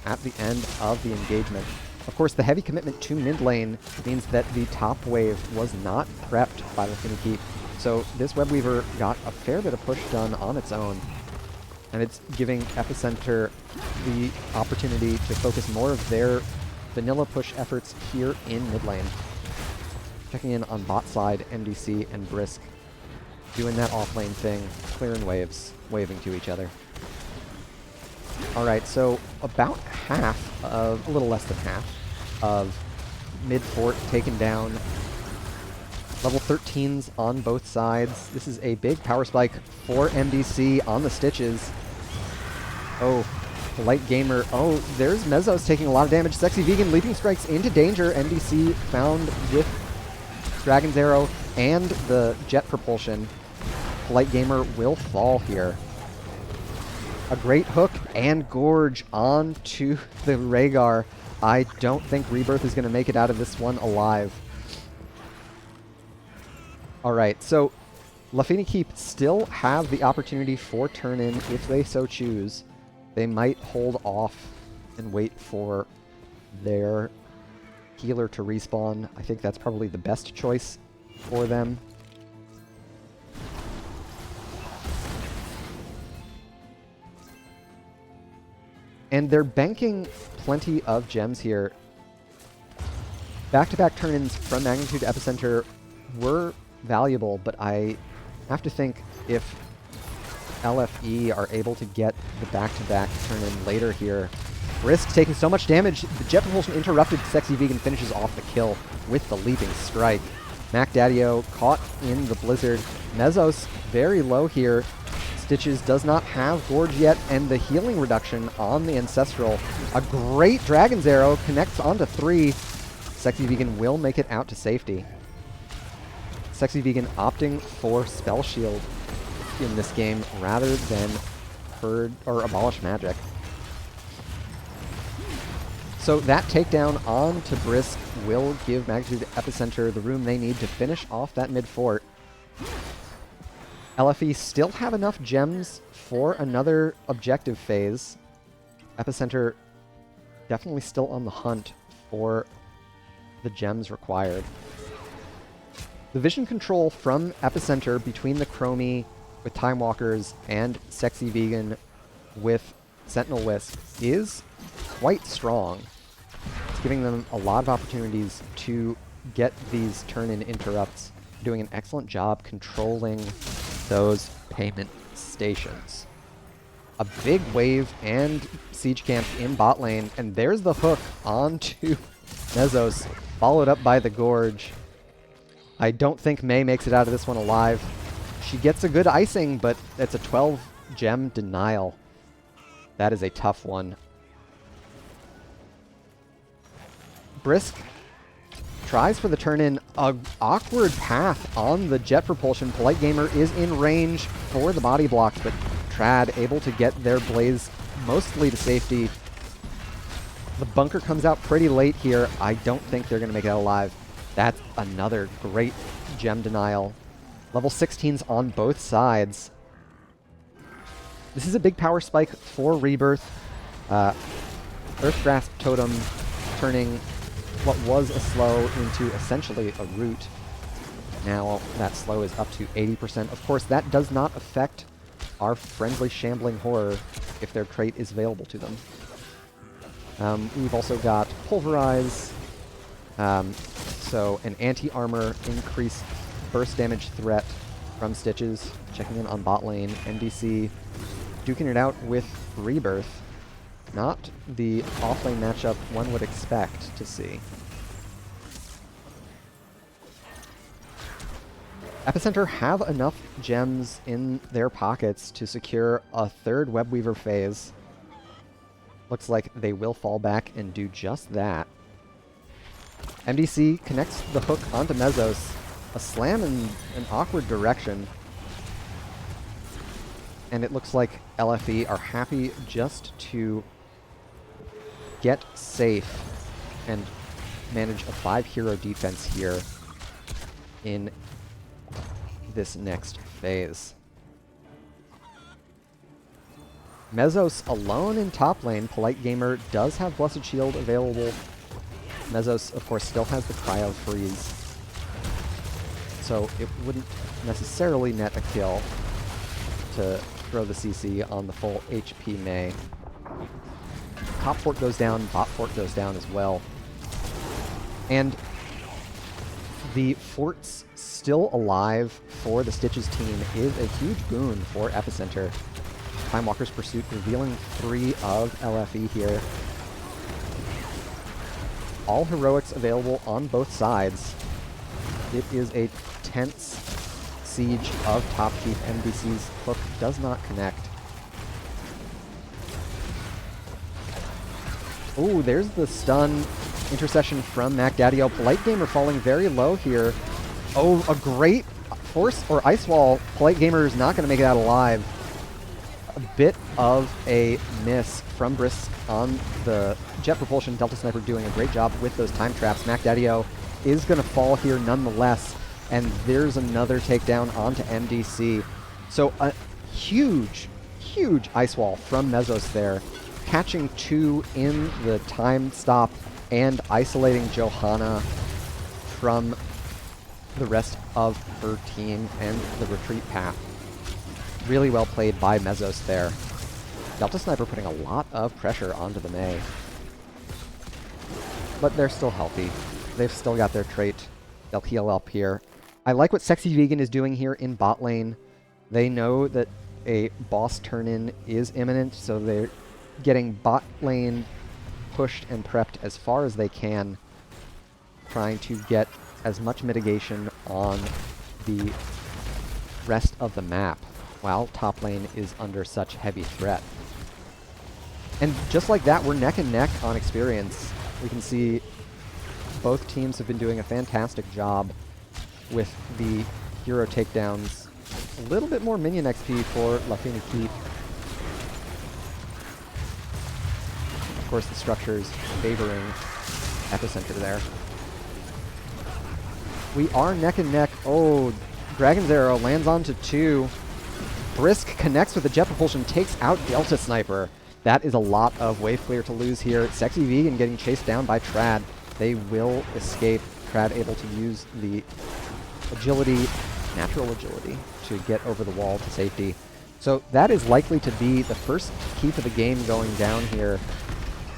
at the end of the engagement. Of course, the heavy commitment to mid lane means that the top wave was not prepped by Équipe. So this Webweaver got a fair bit of push done on its own. And it's giving Epicenter the opportunity to focus more of their vanilla push efforts here in mid lane. Checking in on bot side, MDC and Brisk doing that offlane thing, clearing waves, waving to each other. Alright, so about half of, a little less than half, of mid-fort taken down. Level 13s on both sides. This is a big power spike for MDC on the Stitches. Oh, Polite Gamer. Oh, there's Mesos taking a lot of damage. Sexy Vegan leaping strikes into danger. MDC found with Dragon's Arrow and the jet propulsion. Polite Gamer will fall here. A great hook and Gorge onto the Rhaegar. I don't think Rebirth is going to make it out of this one alive. Alright, so Équipe still have the opportunity for turn-in if they so choose. They might hold off and wait for their healer to respawn. I think that's probably the best choice for them. And they're banking plenty of gems here. Back-to-back turn-ins from Magnitude Epicenter were valuable, but I have to think if LFE are able to get the back-to-back turn-in later here. Brisk taking so much damage. The jet propulsion interrupted. Sexy Vegan finishes off the kill with the leaping strike. MacDaddy-O caught in the blizzard. Mesos very low here. Stitches does not have Gorge yet, and the healing reduction on the Ancestral. A great Dragon's Arrow connects onto 3. Sexy Vegan will make it out to safety. Sexy Vegan opting for Spell Shield in this game rather than Purge or Abolish Magic. So that takedown on to Brisk will give Magnitude Epicenter the room they need to finish off that mid-fort. LFE still have enough gems for another objective phase. Epicenter definitely still on the hunt for the gems required. The vision control from Epicenter between the Chromie with Time Walkers and Sexy Vegan with Sentinel Wisp is quite strong. It's giving them a lot of opportunities to get these turn-in interrupts, doing an excellent job controlling those payment stations. A big wave and siege camp in bot lane, and there's the hook onto Mesos, followed up by the Gorge. I don't think Mei makes it out of this one alive. She gets a good icing, but it's a 12 gem denial. That is a tough one. Brisk tries for the turn-in. A awkward path on the jet propulsion. Polite Gamer is in range for the body blocks, but Trad able to get their Blaze mostly to safety. The bunker comes out pretty late here. I don't think they're going to make it out alive. That's another great gem denial. Level 16s on both sides. This is a big power spike for Rebirth. Earth Grasp Totem turning what was a slow into essentially a root. Now that slow is up to 80%. Of course, that does not affect our friendly Shambling Horror if their trait is available to them. We've also got Pulverize, so an anti-armor increased burst damage threat from Stitches, checking in on bot lane. MDC duking it out with Rebirth. Not the off-lane matchup one would expect to see. Epicenter have enough gems in their pockets to secure a third Webweaver phase. Looks like they will fall back and do just that. MDC connects the hook onto Mesos. A slam in an awkward direction. And it looks like LFE are happy just to get safe and manage a 5-hero defense here in this next phase. Mesos alone in top lane. Polite Gamer does have Blessed Shield available. Mesos, of course, still has the Cryo Freeze, so it wouldn't necessarily net a kill to throw the CC on the full HP Mei. Top fort goes down, bot fort goes down as well. And the forts still alive for the Stitches team is a huge boon for Epicenter. Time Walker's Pursuit revealing 3 of LFE here. All heroics available on both sides. It is a tense siege of top keep. MDC's hook does not connect. Ooh, there's the stun intercession from MacDaddy-O. Polite Gamer falling very low here. Oh, a great force or ice wall. Polite Gamer is not going to make it out alive. A bit of a miss from Brisk on the jet propulsion. Delta Sniper doing a great job with those time traps. MacDaddy-O is going to fall here nonetheless. And there's another takedown onto MDC. So a huge, huge ice wall from Mesos there. Catching 2 in the time stop and isolating Johanna from the rest of her team and the retreat path. Really well played by Mesos there. Delta Sniper putting a lot of pressure onto the Mei. But they're still healthy. They've still got their trait. They'll heal up here. I like what Sexy Vegan is doing here in bot lane. They know that a boss turn-in is imminent, so they're getting bot lane pushed and prepped as far as they can, trying to get as much mitigation on the rest of the map while top lane is under such heavy threat. And just like that, we're neck and neck on experience. We can see both teams have been doing a fantastic job with the hero takedowns. A little bit more minion XP for Lafine Keep. Of course, the structures favoring Epicenter there. We are neck and neck. Oh, Dragon's Arrow lands onto 2. Brisk connects with the jet propulsion, takes out Delta Sniper. That is a lot of wave clear to lose here. Sexy Vegan getting chased down by Trad. They will escape. Trad able to use the agility natural agility to get over the wall to safety. So that is likely to be the first keep of the game going down here.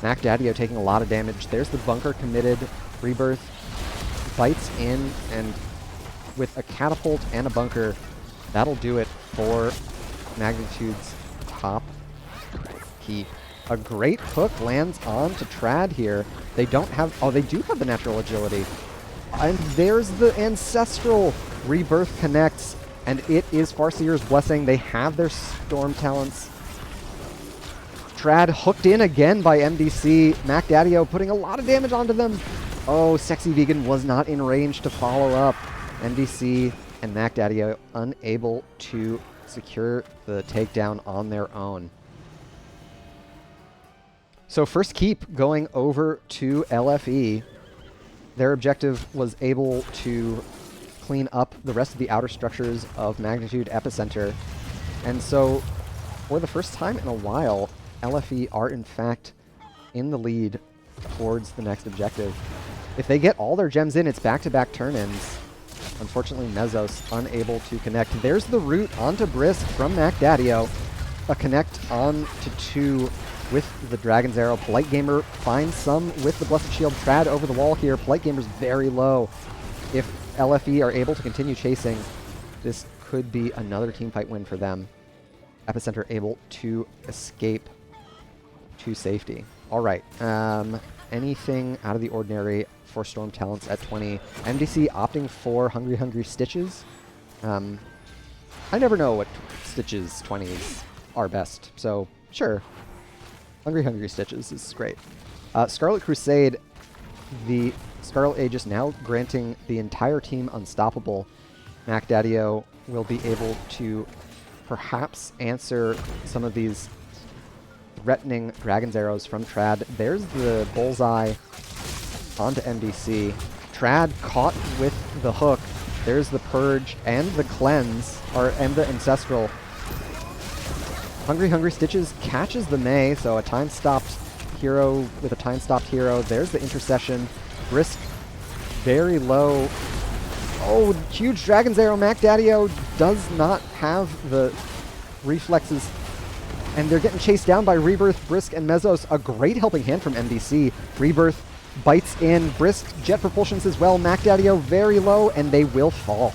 Mac Daddio taking a lot of damage. There's the bunker committed. Rebirth bites in, and with a catapult and a bunker, that'll do it for Magnitude's top keep. A great hook lands on to Trad here. They don't have... Oh, they do have the natural agility. And there's the Ancestral. Rebirth connects, and it is Farseer's Blessing. They have their Storm talents. Trad hooked in again by MDC. Mac Daddio putting a lot of damage onto them. Oh, Sexy Vegan was not in range to follow up. MDC and Mac Daddio unable to secure the takedown on their own. So first keep going over to LFE. Their objective was able to clean up the rest of the outer structures of Magnitude Epicenter. And so, for the first time in a while, LFE are in fact in the lead towards the next objective. If they get all their gems in, it's back-to-back turn-ins. Unfortunately, Mesos unable to connect. There's the root onto Brisk from Mac Daddio. A connect on to 2 with the Dragon's Arrow. Polite Gamer finds some with the Blessed Shield. Trad over the wall here. Polite Gamer's very low. If LFE are able to continue chasing, this could be another teamfight win for them. Epicenter able to escape to safety. All right. Anything out of the ordinary for Storm Talents at 20. MDC opting for Hungry Stitches. I never know what Stitches 20s are best, so sure. Hungry Stitches is great. Scarlet Crusade, the Scarlet Aegis now granting the entire team unstoppable. Mac Daddio will be able to perhaps answer some of these threatening Dragon's Arrows from Trad. There's the bullseye onto MDC. Trad caught with the hook. There's the Purge and the Cleanse, and the Ancestral. Hungry Stitches catches the May, so a time-stopped hero with a time-stopped hero. There's the Intercession. Brisk very low. Oh, huge Dragon's Arrow. Mac Daddio does not have the reflexes, and they're getting chased down by Rebirth, Brisk, and Mesos. A great helping hand from MDC. Rebirth bites in. Brisk jet propulsions as well. Mac Daddio very low, and they will fall.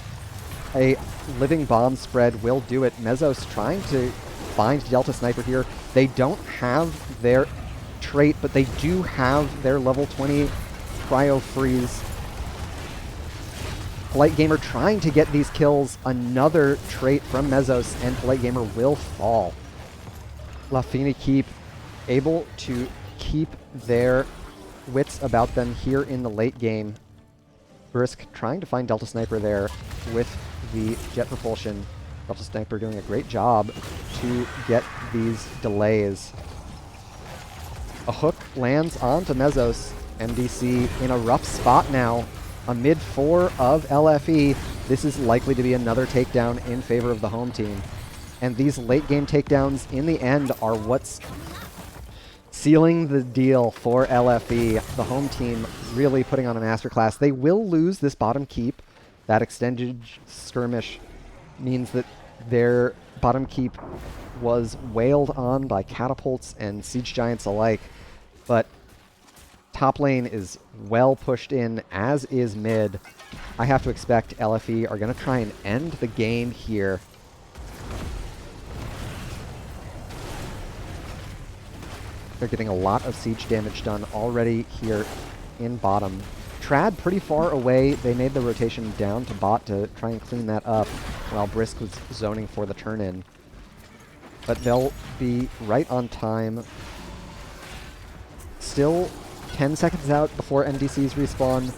A living bomb spread will do it. Mesos trying to find Delta Sniper here. They don't have their trait, but they do have their level 20 Cryo Freeze. Polite Gamer trying to get these kills. Another trait from Mesos, and Polite Gamer will fall. Lafini Keep able to keep their wits about them here in the late game. Brisk trying to find Delta Sniper there with the jet propulsion. Delta Sniper doing a great job to get these delays. A hook lands onto Mesos. MDC in a rough spot now. A mid-4 of LFE. This is likely to be another takedown in favor of the home team. And these late-game takedowns in the end are what's sealing the deal for LFE. The home team really putting on a masterclass. They will lose this bottom keep. That extended skirmish means that their bottom keep was wailed on by catapults and siege giants alike. But top lane is well pushed in, as is mid. I have to expect LFE are going to try and end the game here. They're getting a lot of siege damage done already here in bottom. Trad pretty far away. They made the rotation down to bot to try and clean that up while Brisk was zoning for the turn-in. But they'll be right on time. Still 10 seconds out before MDC's respawn.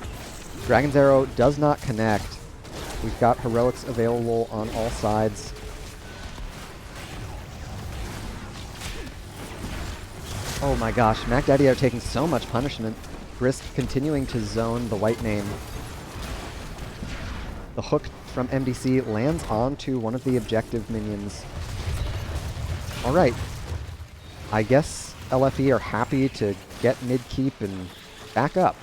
Dragon's Arrow does not connect. We've got heroics available on all sides. Oh my gosh, Mac Daddio taking so much punishment. Brisk continuing to zone the white name. The hook from MDC lands onto one of the objective minions. Alright. I guess LFE are happy to get mid-keep and back up.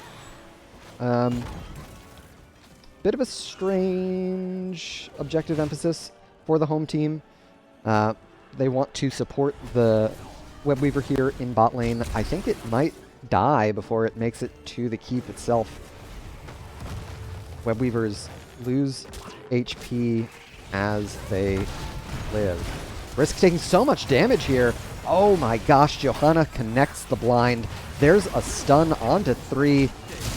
bit of a strange objective emphasis for the home team. They want to support the Webweaver here in bot lane. I think it might die before it makes it to the keep itself. Webweavers lose HP as they live. Risk taking so much damage here. Oh my gosh, Johanna connects the blind. There's a stun onto 3,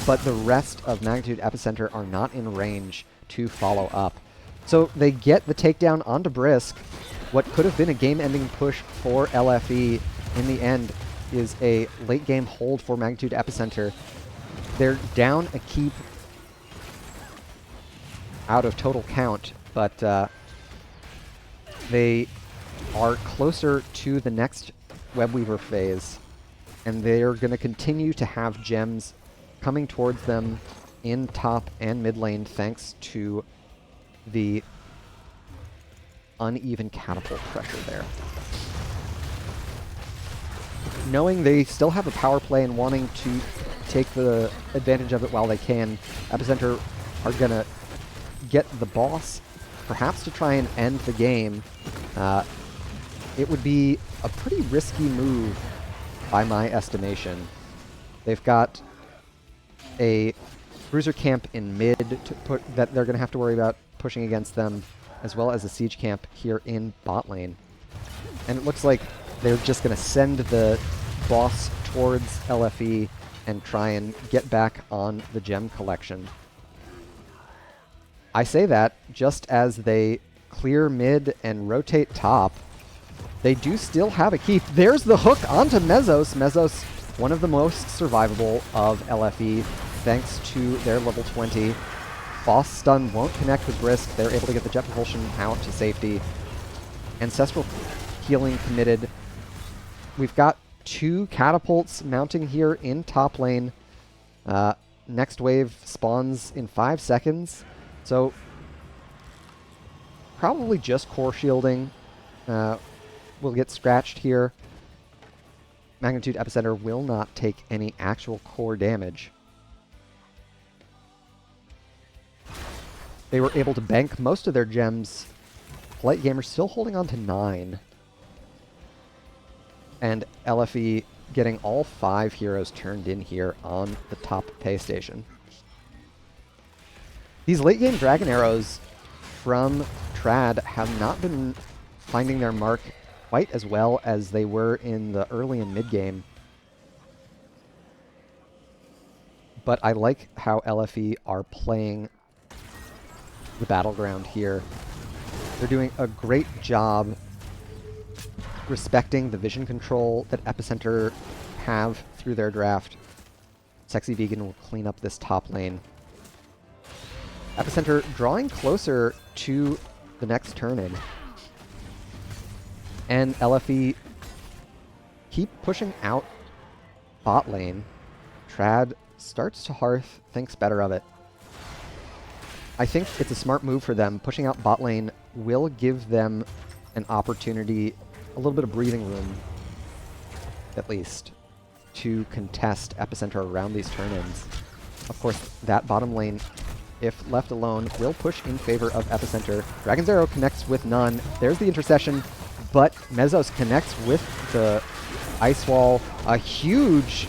but the rest of Magnitude Epicenter are not in range to follow up. So they get the takedown onto Brisk. What could have been a game-ending push for LFE in the end is a late-game hold for Magnitude Epicenter. They're down a keep out of total count, but they are closer to the next Webweaver phase, and they're going to continue to have gems coming towards them in top and mid lane thanks to the uneven catapult pressure there. Knowing they still have a power play and wanting to take the advantage of it while they can, Epicenter are going to get the boss, perhaps to try and end the game. It would be a pretty risky move by my estimation. They've got a bruiser camp in mid to put that they're going to have to worry about pushing against them, as well as a siege camp here in bot lane. And it looks like they're just going to send the boss towards LFE and try and get back on the gem collection. I say that just as they clear mid and rotate top. They do still have a keep. There's the hook onto Mezzos. Mezzos, one of the most survivable of LFE, thanks to their level 20. Boss stun won't connect with Brisk. They're able to get the jet propulsion out to safety. Ancestral healing committed. We've got 2 catapults mounting here in top lane. Next wave spawns in 5 seconds. So probably just core shielding will get scratched here. Magnitude Epicenter will not take any actual core damage. They were able to bank most of their gems. Polite Gamer still holding on to 9. And LFE getting all 5 heroes turned in here on the top pay station. These late game Dragon Arrows from Trad have not been finding their mark quite as well as they were in the early and mid game. But I like how LFE are playing the battleground here. They're doing a great job respecting the vision control that Epicenter have through their draft. Sexy Vegan will clean up this top lane. Epicenter drawing closer to the next turn-in. And LFE keep pushing out bot lane. Trad starts to hearth, thinks better of it. I think it's a smart move for them. Pushing out bot lane will give them an opportunity, a little bit of breathing room, at least, to contest Epicenter around these turn-ins. Of course, that bottom lane, if left alone, will push in favor of Epicenter. Dragon's Arrow connects with none. There's the intercession, but Mezzos connects with the Ice Wall. A huge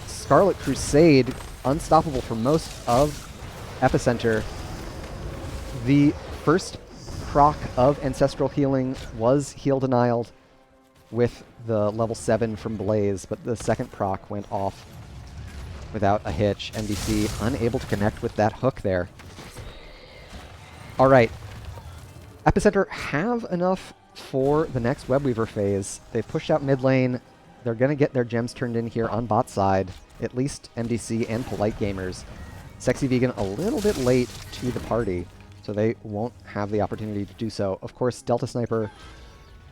Scarlet Crusade, unstoppable for most of Epicenter. The first proc of Ancestral Healing was heal denialed with the level 7 from Blaze, but the second proc went off without a hitch. NBC unable to connect with that hook there. Alright. Epicenter have enough for the next Webweaver phase. They've pushed out mid lane. They're going to get their gems turned in here on bot side. At least MDC and Polite Gamers. Sexy Vegan a little bit late to the party, so they won't have the opportunity to do so. Of course, Delta Sniper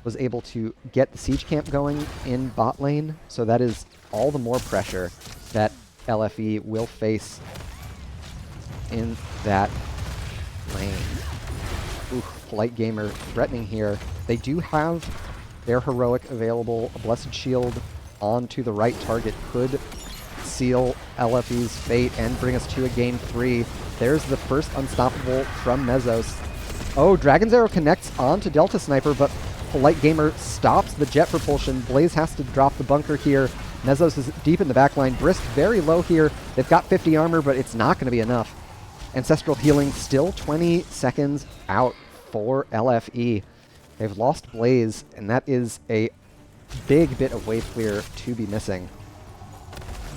was able to get the siege camp going in bot lane, so that is all the more pressure that LFE will face in that lane. Oof, Polite Gamer threatening here. They do have their heroic available. A Blessed Shield onto the right target could seal LFE's fate and bring us to a game 3. There's the first unstoppable from Mezzos. Oh, Dragon's Arrow connects onto Delta Sniper, but Polite Gamer stops the jet propulsion. Blaze has to drop the bunker here. Mezzos is deep in the backline. Brisk very low here. They've got 50 armor, but it's not going to be enough. Ancestral Healing still 20 seconds out for LFE. They've lost Blaze, and that is a big bit of wave clear to be missing.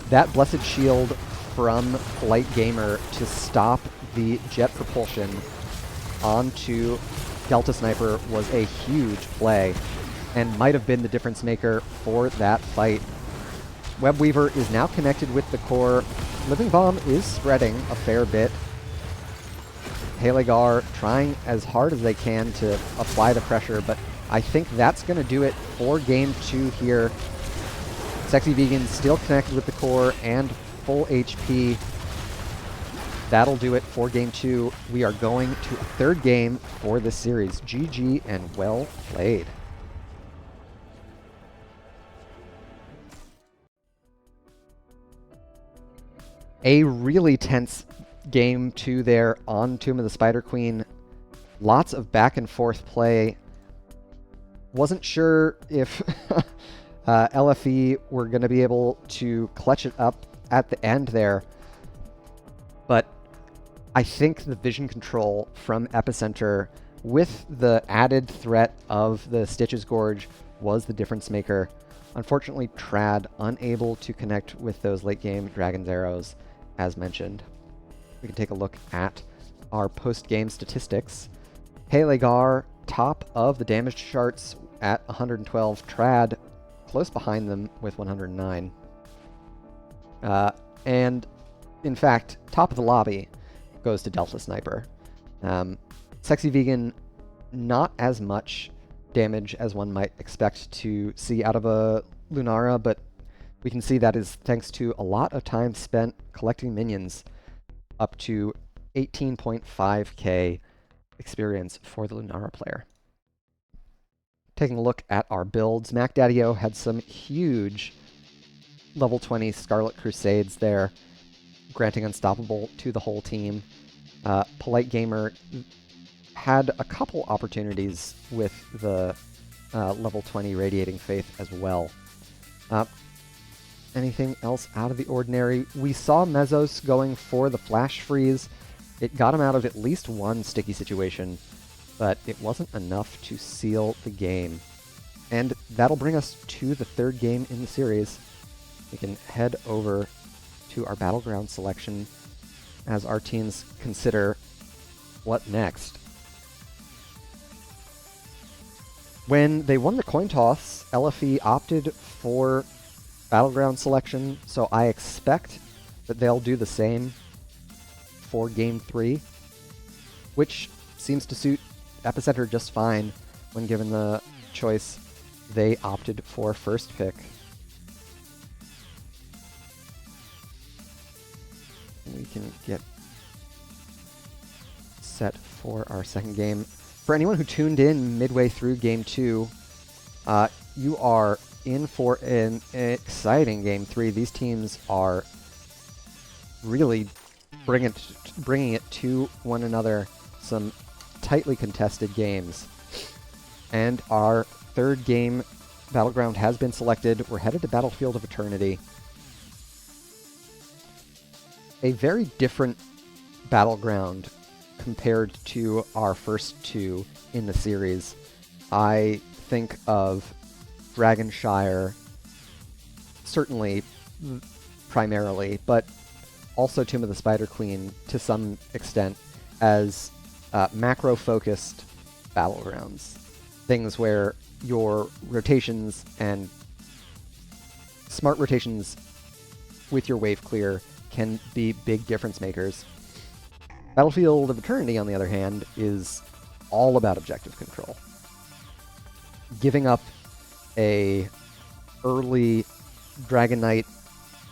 That Blessed Shield from Polite Gamer to stop the jet propulsion onto Delta Sniper was a huge play and might have been the difference maker for that fight. Webweaver is now connected with the core. Living Bomb is spreading a fair bit. Halegar trying as hard as they can to apply the pressure, but I think that's going to do it for game 2 here. Sexy Vegan still connected with the core and full HP. That'll do it for game 2. We are going to a third game for this series. GG and well played. A really tense game 2 there on Tomb of the Spider Queen. Lots of back and forth play. Wasn't sure if LFE were going to be able to clutch it up at the end there, but I think the vision control from Epicenter with the added threat of the Stitches Gorge was the difference maker. Unfortunately, Trad unable to connect with those late game Dragon's Arrows, as mentioned. We can take a look at our post-game statistics. Halegar, top of the damage charts at 112. Trad, close behind them with 109. And, in fact, top of the lobby goes to Delta Sniper. Sexy Vegan, not as much damage as one might expect to see out of a Lunara, but we can see that is thanks to a lot of time spent collecting minions, up to 18.5k experience for the Lunara player. Taking a look at our builds, Mac Daddy-O had some huge level 20 Scarlet Crusades there, granting Unstoppable to the whole team. Polite Gamer had a couple opportunities with the level 20 Radiating Faith as well. Anything else out of the ordinary? We saw Mezzos going for the Flash Freeze. It got him out of at least one sticky situation, but it wasn't enough to seal the game. And that'll bring us to the third game in the series. We can head over to our Battleground selection as our teams consider what next. When they won the coin toss, LFE opted for Battleground selection, so I expect that they'll do the same for Game 3, which seems to suit Epicenter just fine when given the choice. They opted for first pick. We can get set for our second game. For anyone who tuned in midway through Game 2, you are in for an exciting Game 3. These teams are really bringing it to one another. Some tightly contested games. And our third game, Battleground, has been selected. We're headed to Battlefield of Eternity. A very different Battleground compared to our first two in the series. I think of Dragonshire, certainly primarily, but also Tomb of the Spider Queen to some extent, as macro-focused battlegrounds. Things where your rotations and smart rotations with your wave clear can be big difference makers. Battlefield of Eternity, on the other hand, is all about objective control. Giving up a early Dragon Knight,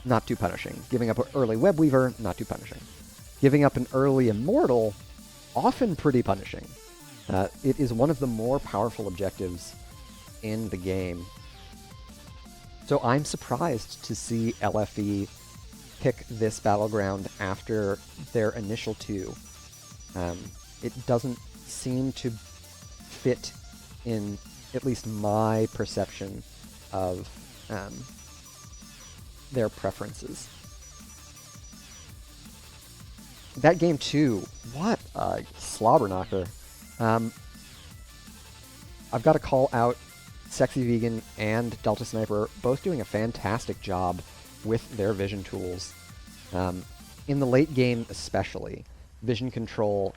not too punishing. Giving up an early Webweaver, not too punishing. Giving up an early Immortal, often pretty punishing. It is one of the more powerful objectives in the game. So I'm surprised to see LFE pick this battleground after their initial two. It doesn't seem to fit in at least my perception of their preferences. That game too, what a slobber knocker. I've got to call out Sexy Vegan and Delta Sniper, both doing a fantastic job with their vision tools. In the late game especially, vision control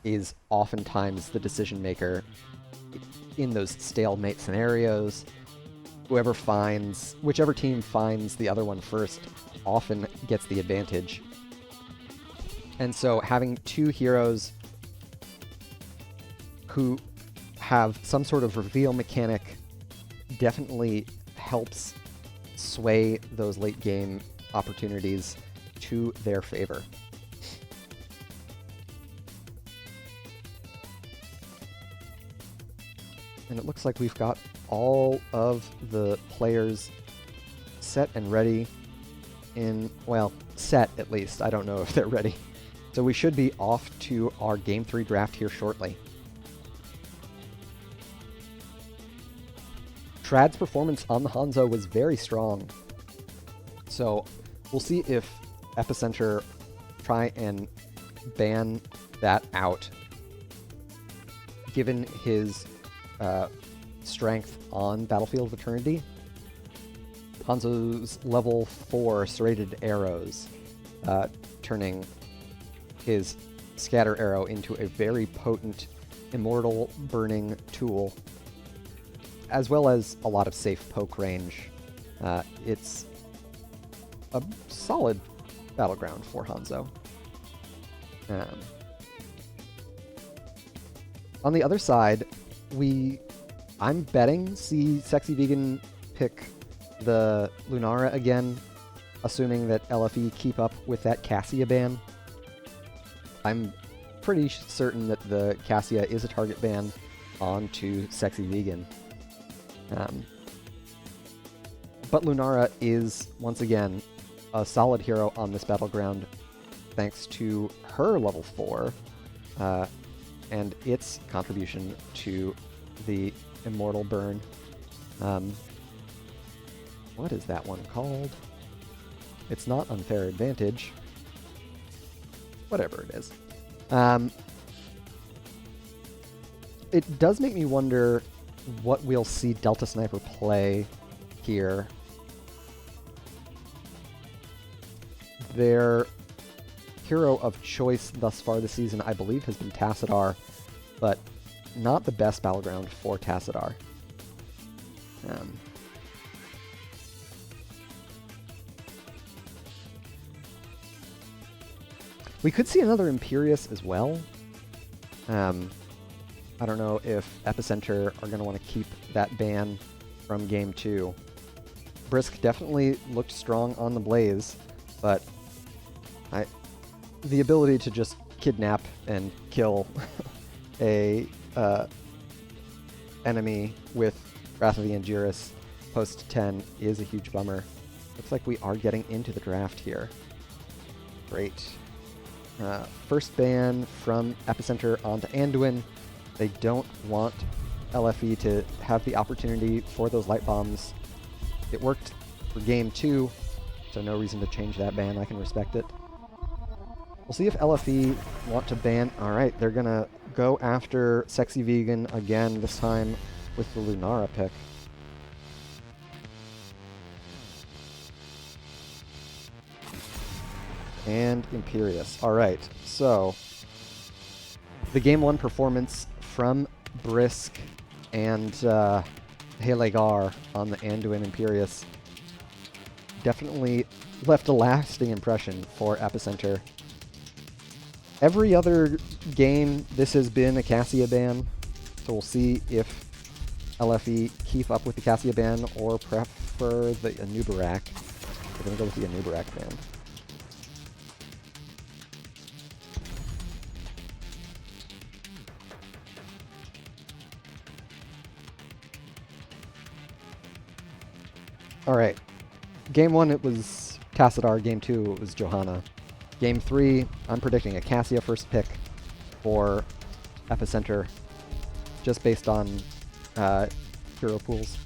is oftentimes the decision maker in those stalemate scenarios. Whichever team finds the other one first often gets the advantage. And so having two heroes who have some sort of reveal mechanic definitely helps sway those late game opportunities to their favor. And it looks like we've got all of the players set and ready well, set at least. I don't know if they're ready. So we should be off to our Game 3 draft here shortly. Trad's performance on the Hanzo was very strong. So we'll see if Epicenter try and ban that out. Given his strength on Battlefield of Eternity, Hanzo's level 4 serrated arrows, turning his scatter arrow into a very potent immortal burning tool, as well as a lot of safe poke range. It's a solid battleground for Hanzo. On the other side, I'm betting see Sexy Vegan pick the Lunara again, assuming that LFE keep up with that Cassia ban. I'm pretty certain that the Cassia is a target ban onto Sexy Vegan. But Lunara is, once again, a solid hero on this battleground thanks to her level 4 and its contribution to the immortal burn. What is that one called? It's not Unfair Advantage. Whatever it is. It does make me wonder what we'll see Delta Sniper play here. Their hero of choice thus far this season, I believe, has been Tassadar, but not the best battleground for Tassadar. We could see another Imperius as well. I don't know if Epicenter are going to want to keep that ban from Game 2. Brisk definitely looked strong on the Blaze, but the ability to just kidnap and kill a enemy with Wrath of the Angiris post 10 is a huge bummer. Looks like we are getting into the draft here. Great. First ban from Epicenter onto Anduin. They don't want LFE to have the opportunity for those light bombs. It worked for Game 2, so no reason to change that ban. I can respect it. We'll see if LFE want to ban... Alright, they're gonna go after Sexy Vegan again, this time with the Lunara pick. And Imperius. Alright, so the Game 1 performance from Brisk and Halegar on the Anduin Imperius definitely left a lasting impression for Epicenter. Every other game, this has been a Cassia ban, so we'll see if LFE keep up with the Cassia ban or prefer the Anubarak. We're going to go with the Anubarak ban. Alright, Game 1 it was Tassadar. Game 2, it was Johanna. Game 3, I'm predicting a Cassia first pick for Epicenter, just based on hero pools.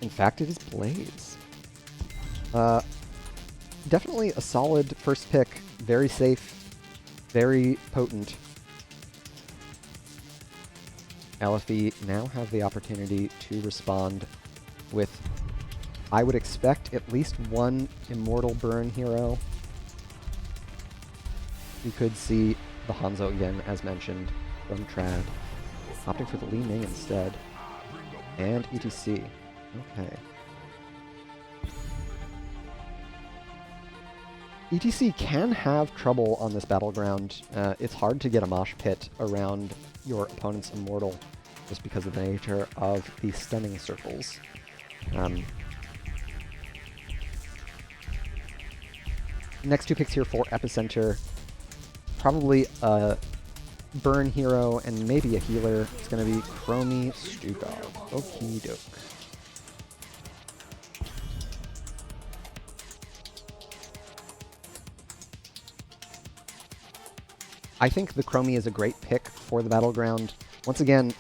In fact, it is Blaze. Definitely a solid first pick. Very safe, very potent. LFE now have the opportunity to respond with, I would expect, at least one Immortal Burn hero. We could see the Hanzo again, as mentioned, from Trad. Opting for the Li Ming instead. And ETC. Okay. ETC can have trouble on this battleground. It's hard to get a mosh pit around your opponent's Immortal just because of the nature of the stunning circles. Next 2 picks here for Epicenter. Probably a burn hero and maybe a healer. It's going to be Chromie Stukov. Okie doke. I think the Chromie is a great pick for the battleground. Once again,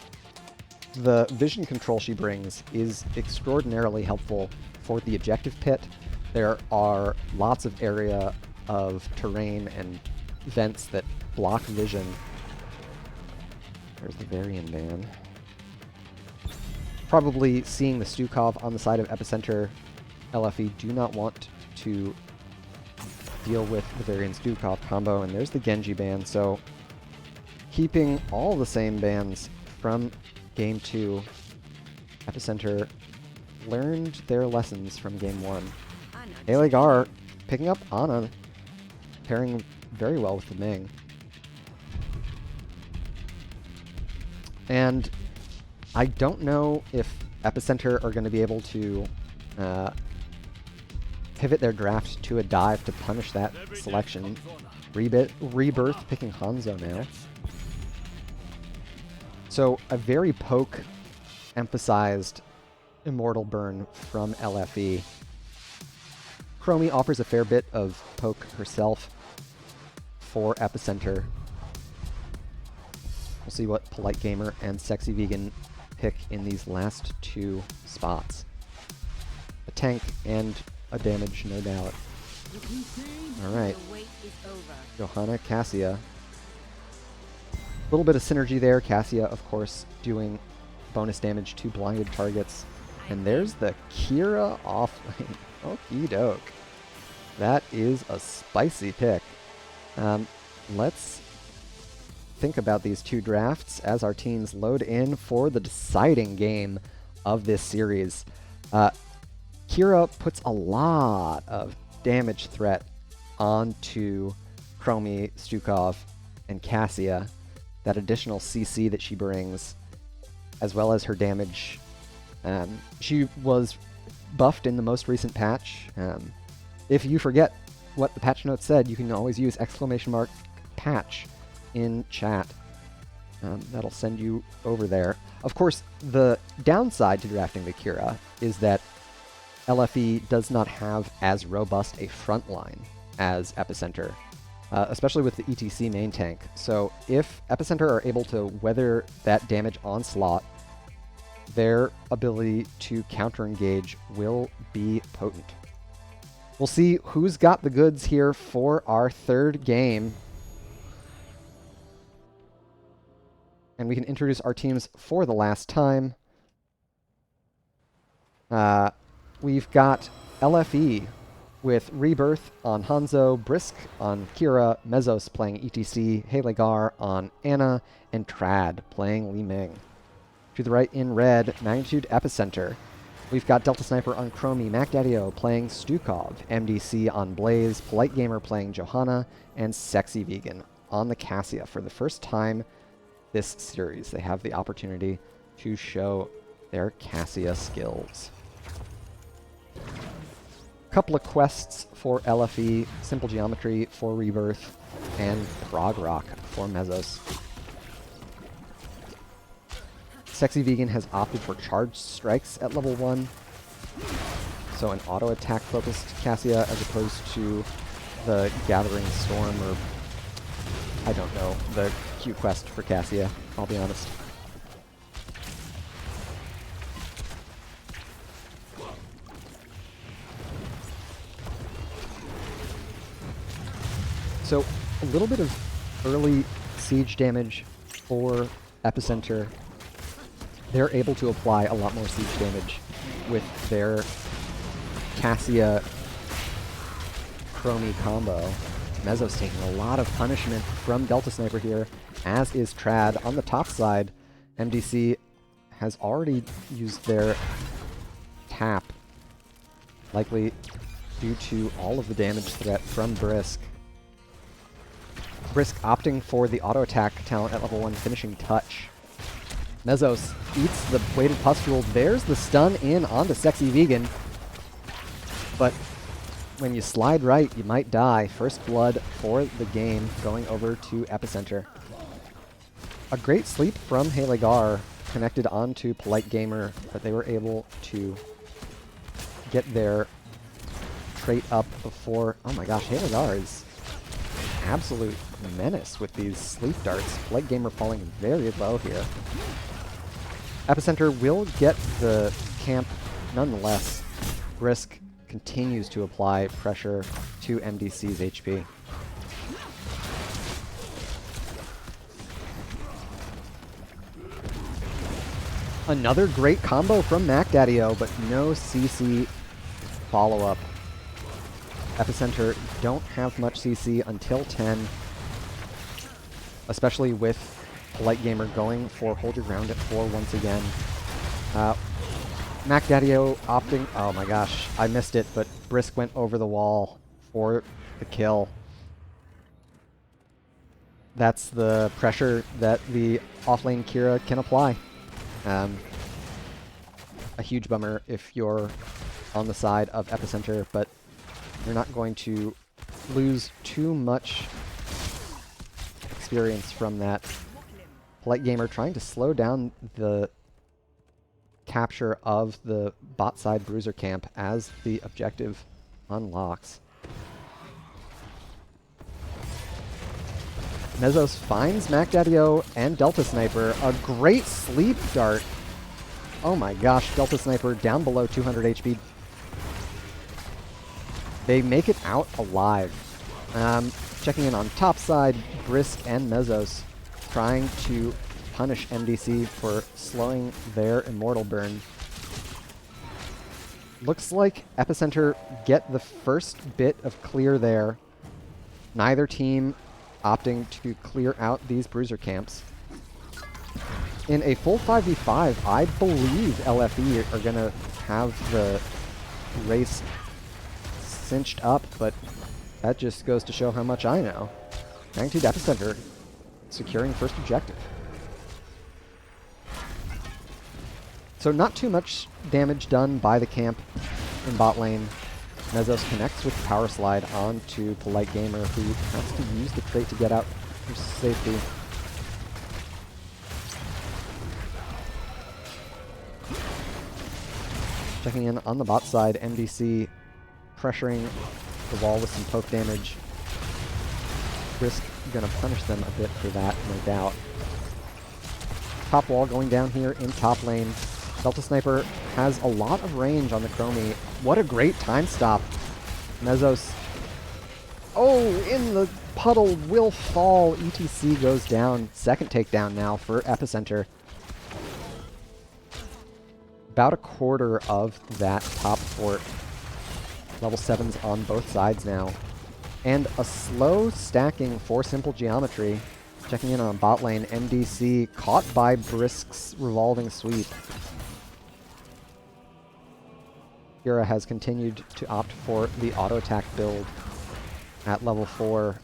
the vision control she brings is extraordinarily helpful for the objective pit. There are lots of area of terrain and vents that block vision. There's the Varian ban. Probably seeing the Stukov on the side of Epicenter, LFE do not want to deal with the Varian Stukov combo, and there's the Genji ban, so keeping all the same bans from Game 2, Epicenter learned their lessons from Game 1. Halegar picking up Ana, pairing very well with the Ming. And I don't know if Epicenter are going to be able to pivot their draft to a dive to punish that selection. Rebirth picking Hanzo now. So a very poke emphasized Immortal Burn from LFE. Chromie offers a fair bit of poke herself for Epicenter. We'll see what Polite Gamer and Sexy Vegan pick in these last 2 spots. A tank and a damage, no doubt. Alright. Johanna, Cassia. A little bit of synergy there. Cassia, of course, doing bonus damage to blinded targets. And there's the Kira offlane. Okie doke. That is a spicy pick. Let's think about these 2 drafts as our teams load in for the deciding game of this series. Kira puts a lot of damage threat onto Chromie, Stukov, and Cassia. That additional CC that she brings, as well as her damage. She was buffed in the most recent patch. If you forget what the patch notes said, you can always use !patch in chat. That'll send you over there. Of course, the downside to drafting the Kira is that LFE does not have as robust a front line as Epicenter, especially with the ETC main tank. So if Epicenter are able to weather that damage onslaught, their ability to counter-engage will be potent. We'll see who's got the goods here for our 3rd game. And we can introduce our teams for the last time. We've got LFE with Rebirth on Hanzo, Brisk on Kira, Mezos playing ETC, Halegar on Ana, and Trad playing Li Ming. To the right in red, Magnitude Epicenter. We've got Delta Sniper on Chromie, MacDaddy-O playing Stukov, MDC on Blaze, Polite Gamer playing Johanna, and Sexy Vegan on the Cassia. For the first time this series, they have the opportunity to show their Cassia skills. Couple of quests for LFE, Simple Geometry for Rebirth, and Prog Rock for Mezos. Sexy Vegan has opted for Charged Strikes at level 1. So an auto attack focused Cassia as opposed to the Gathering Storm, or I don't know, the Q quest for Cassia, I'll be honest. So a little bit of early siege damage for Epicenter. They're able to apply a lot more siege damage with their Cassia Chromie combo. Mezzo's taking a lot of punishment from Delta Sniper here, as is Trad. On the top side, MDC has already used their tap, likely due to all of the damage threat from Brisk. Brisk opting for the auto attack talent at level 1, finishing touch. Mezzos eats the weighted pustule. There's the stun in onto Sexy Vegan. But when you slide right, you might die. First blood for the game going over to Epicenter. A great sleep from Halegar connected onto Polite Gamer, but they were able to get their trait up before. Oh my gosh, Halegar is absolute menace with these sleep darts. Polite Gamer falling very low here. Epicenter will get the camp nonetheless. Brisk continues to apply pressure to MDC's HP. Another great combo from MacDaddy-O, but no CC follow-up. Epicenter don't have much CC until 10, especially with Polite Gamer going for hold your ground at 4 once again. MacDaddy-O opting, oh my gosh, I missed it, but Brisk went over the wall for the kill. That's the pressure that the offlane Kira can apply. A huge bummer if you're on the side of Epicenter, but you're not going to lose too much experience from that. Polite Gamer trying to slow down the capture of the bot side bruiser camp as the objective unlocks. Mezzos finds MacDaddy-O and Delta Sniper. A great sleep dart. Oh my gosh, Delta Sniper down below 200 HP. They make it out alive. Checking in on top side, Brisk and Mezzos trying to punish MDC for slowing their immortal burn. Looks like Epicenter get the first bit of clear there. Neither team opting to clear out these bruiser camps. In a full 5v5, I believe LFE are going to have the race cinched up, but that just goes to show how much I know. Magnitude Epicenter securing first objective. So not too much damage done by the camp in bot lane. Mezzos connects with the power slide onto Polite Gamer, who has to use the trait to get out for safety. Checking in on the bot side, MDC pressuring the wall with some poke damage. Brisk gonna punish them a bit for that, no doubt. Top wall going down here in top lane. Delta Sniper has a lot of range on the Chromie. What a great time stop. Mezzos, oh, in the puddle, will fall. ETC goes down. Second takedown now for Epicenter. About a quarter of that top fort. Level 7s on both sides now. And a slow stacking for Simple Geometry. Checking in on bot lane, MDC caught by Brisk's revolving sweep. Kira has continued to opt for the auto attack build at level 4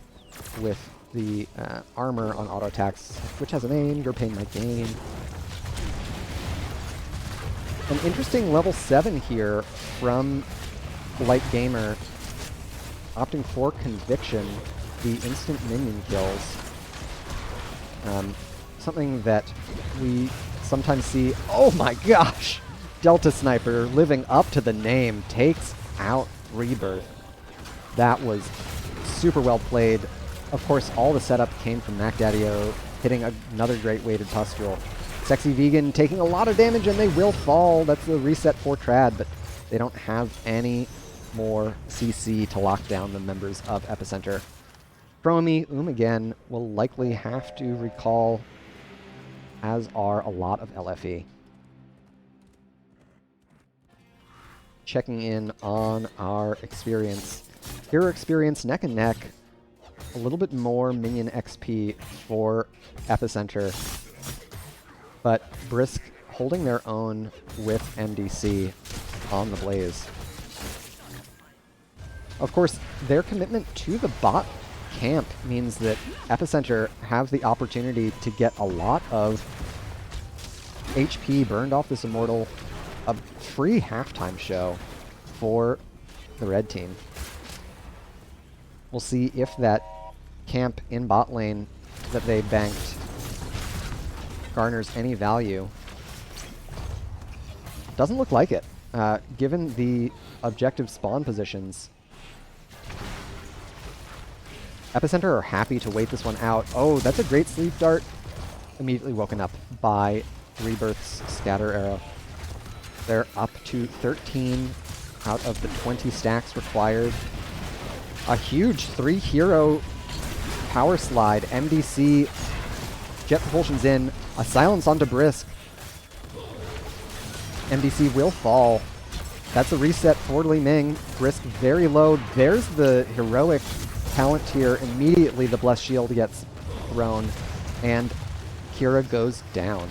with the armor on auto attacks, which has a name, Your Pain My Gain. An interesting level 7 here from Polite Gamer, opting for Conviction, the instant minion kills. Something that we sometimes see. Oh my gosh! Delta Sniper, living up to the name, takes out Rebirth. That was super well played. Of course, all the setup came from MacDaddy-O, hitting another great weighted pustule. Sexy Vegan taking a lot of damage, and they will fall. That's the reset for Trad, but they don't have any more CC to lock down the members of Epicenter. Chromie, again, will likely have to recall, as are a lot of LFE. Checking in on our experience. Hero experience neck and neck. A little bit more minion XP for Epicenter. But Brisk holding their own with MDC on the Blaze. Of course, their commitment to the bot camp means that Epicenter have the opportunity to get a lot of HP burned off this Immortal. A free halftime show for the red team. We'll see if that camp in bot lane that they banked garners any value. Doesn't look like it, given the objective spawn positions. Epicenter are happy to wait this one out. Oh, that's a great sleep dart. Immediately woken up by Rebirth's scatter arrow. They're up to 13 out of the 20 stacks required. A huge 3-hero power slide. MDC, jet propulsion's in. A silence onto Brisk. MDC will fall. That's a reset for Li Ming. Brisk very low. There's the heroic talent here. Immediately the Blessed Shield gets thrown, and Kira goes down.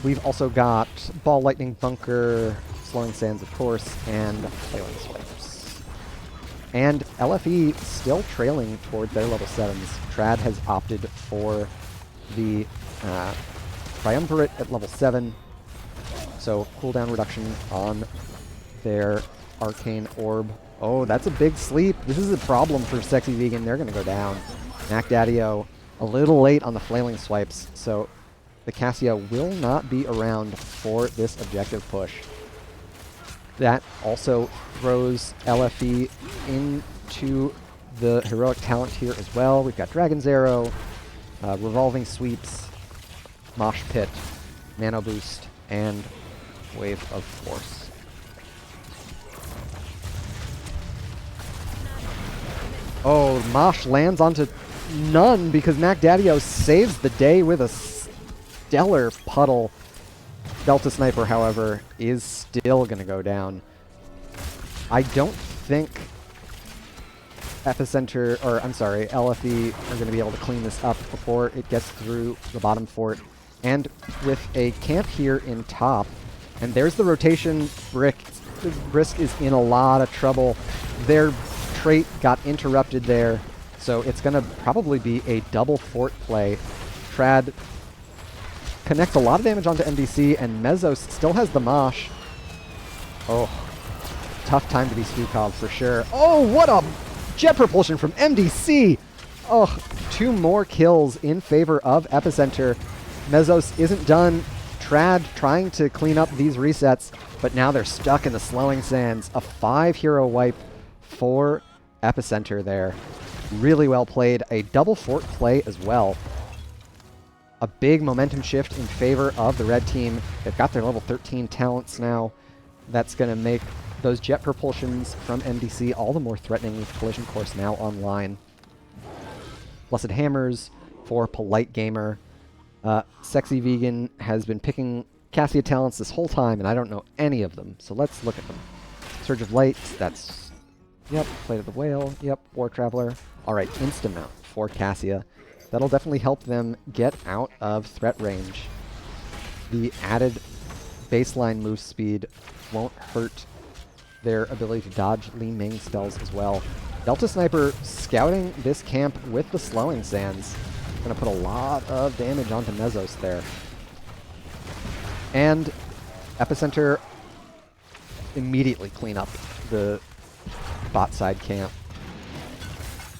We've also got Ball Lightning Bunker, Slowing Sands, of course, and Flailing Swipes. And LFE still trailing toward their level 7s. Trad has opted for the Triumvirate at level 7, so cooldown reduction on their Arcane Orb. Oh, that's a big sleep. This is a problem for Sexy Vegan. They're going to go down. MacDaddy-O a little late on the Flailing Swipes, so the Cassia will not be around for this objective push. That also throws LFE into the heroic talent here as well. We've got Dragon's Arrow, Revolving Sweeps, Mosh Pit, Nano Boost, and Wave of Force. Oh, Mosh lands onto none because MacDaddy-O saves the day with a stellar puddle. Delta Sniper, however, is still going to go down. I don't think Epicenter, or I'm sorry, LFE are going to be able to clean this up before it gets through the bottom fort. And with a camp here in top, and there's the rotation, Brisk is in a lot of trouble. Their trait got interrupted there, so it's going to probably be a double fort play. Trad connects a lot of damage onto MDC, and Mezzos still has the Mosh. Oh, tough time to be Stukov for sure. Oh, what a jet propulsion from MDC! Oh, 2 more kills in favor of Epicenter. Mezzos isn't done. Trad trying to clean up these resets, but now they're stuck in the Slowing Sands. A 5-hero wipe for Epicenter there. Really well played. A double fort play as well. A big momentum shift in favor of the red team. They've got their level 13 talents now. That's going to make those jet propulsions from MDC all the more threatening with Collision Course now online. Blessed Hammers for Polite Gamer. Sexy Vegan has been picking Cassia talents this whole time, and I don't know any of them, so let's look at them. Surge of Light, that's... Yep, Flight of the Whale, yep, War Traveler. Alright, Insta-Mount for Cassia. That'll definitely help them get out of threat range. The added baseline move speed won't hurt their ability to dodge Li Ming spells as well. Delta Sniper scouting this camp with the Slowing Sands. Gonna put a lot of damage onto Mezzos there. And Epicenter immediately clean up the bot side camp.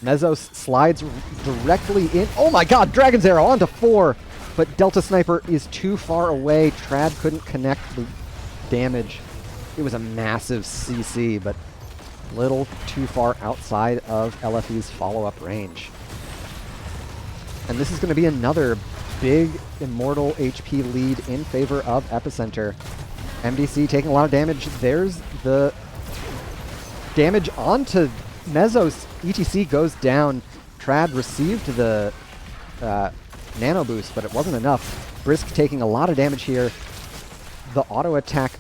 Mezzos slides directly in. Oh my god, Dragon's Arrow onto 4. but Delta Sniper is too far away. Trad couldn't connect the damage. It was a massive CC, but little too far outside of LFE's follow-up range. And this is going to be another big Immortal HP lead in favor of Epicenter. MDC taking a lot of damage. There's the damage onto Mezos. ETC goes down. Trad received the nano boost, but it wasn't enough. Brisk taking a lot of damage here. The auto attack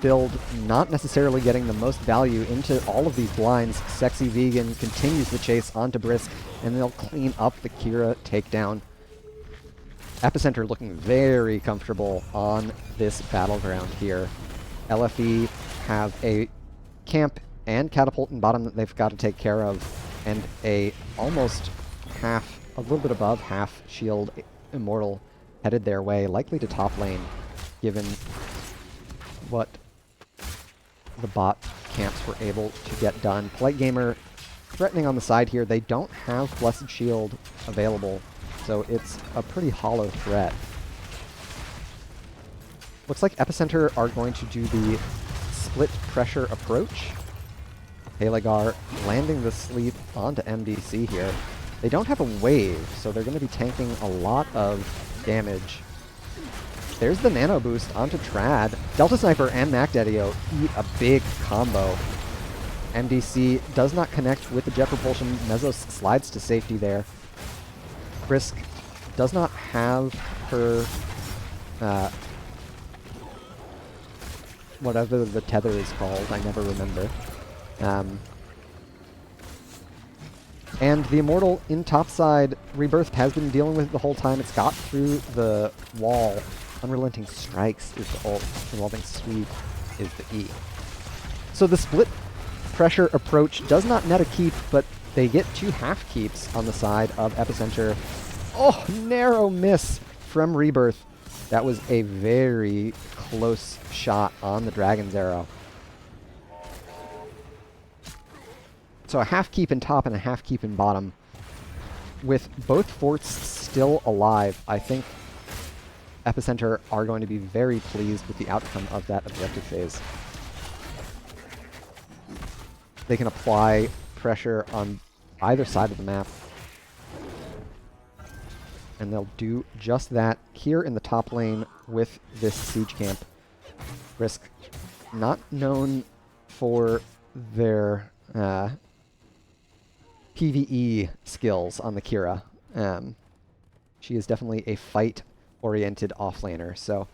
build not necessarily getting the most value into all of these blinds. Sexy Vegan continues the chase onto Brisk, and they'll clean up the Kira takedown. Epicenter looking very comfortable on this battleground here. LFE have a camp and catapult in bottom that they've got to take care of, and a almost half, a little bit above half shield Immortal headed their way, likely to top lane, given what the bot camps were able to get done. Polite Gamer threatening on the side here. They don't have Blessed Shield available, so it's a pretty hollow threat. Looks like Epicenter are going to do the split pressure approach. Halegar landing the sleep onto MDC here. They don't have a wave, so they're going to be tanking a lot of damage. There's the nano boost onto Trad. Delta Sniper and Mac Daddy-O eat a big combo. MDC does not connect with the jet propulsion. Mezos slides to safety there. Brisk does not have her whatever the tether is called. I never remember. And the Immortal in topside, Rebirth has been dealing with it the whole time. It's got through the wall. Unrelenting Strikes is the ult. Involving Sweep is the E. So the split pressure approach does not net a keep, but they get 2 half keeps on the side of Epicenter. Oh, narrow miss from Rebirth. That was a very close shot on the Dragon's Arrow. So a half keep in top and a half keep in bottom. With both forts still alive, I think Epicenter are going to be very pleased with the outcome of that objective phase. They can apply pressure on either side of the map. And they'll do just that here in the top lane with this siege camp. Brisk, not known for their PvE skills on the Kira. She is definitely a fight-oriented offlaner, so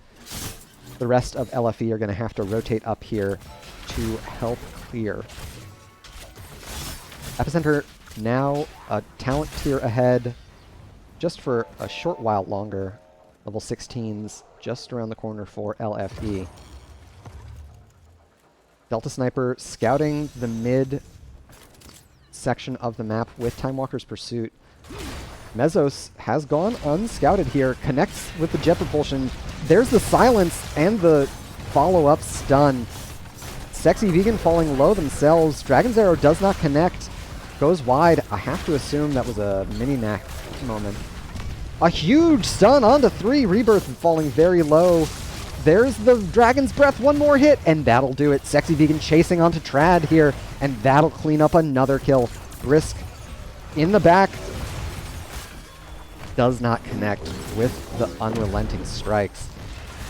the rest of LFE are going to have to rotate up here to help clear. Epicenter now a talent tier ahead, just for a short while longer. Level 16s just around the corner for LFE. Delta Sniper scouting the mid section of the map with Time Walker's Pursuit. Mezos has gone unscouted here, connects with the jet propulsion. There's the silence and the follow-up stun. Sexy Vegan falling low themselves. Dragon's Arrow does not connect. Goes wide. I have to assume that was a mini-knack moment. A huge stun onto 3. Rebirth falling very low. There's the Dragon's Breath. One more hit, and that'll do it. Sexy Vegan chasing onto Trad here, and that'll clean up another kill. Brisk in the back. Does not connect with the unrelenting strikes.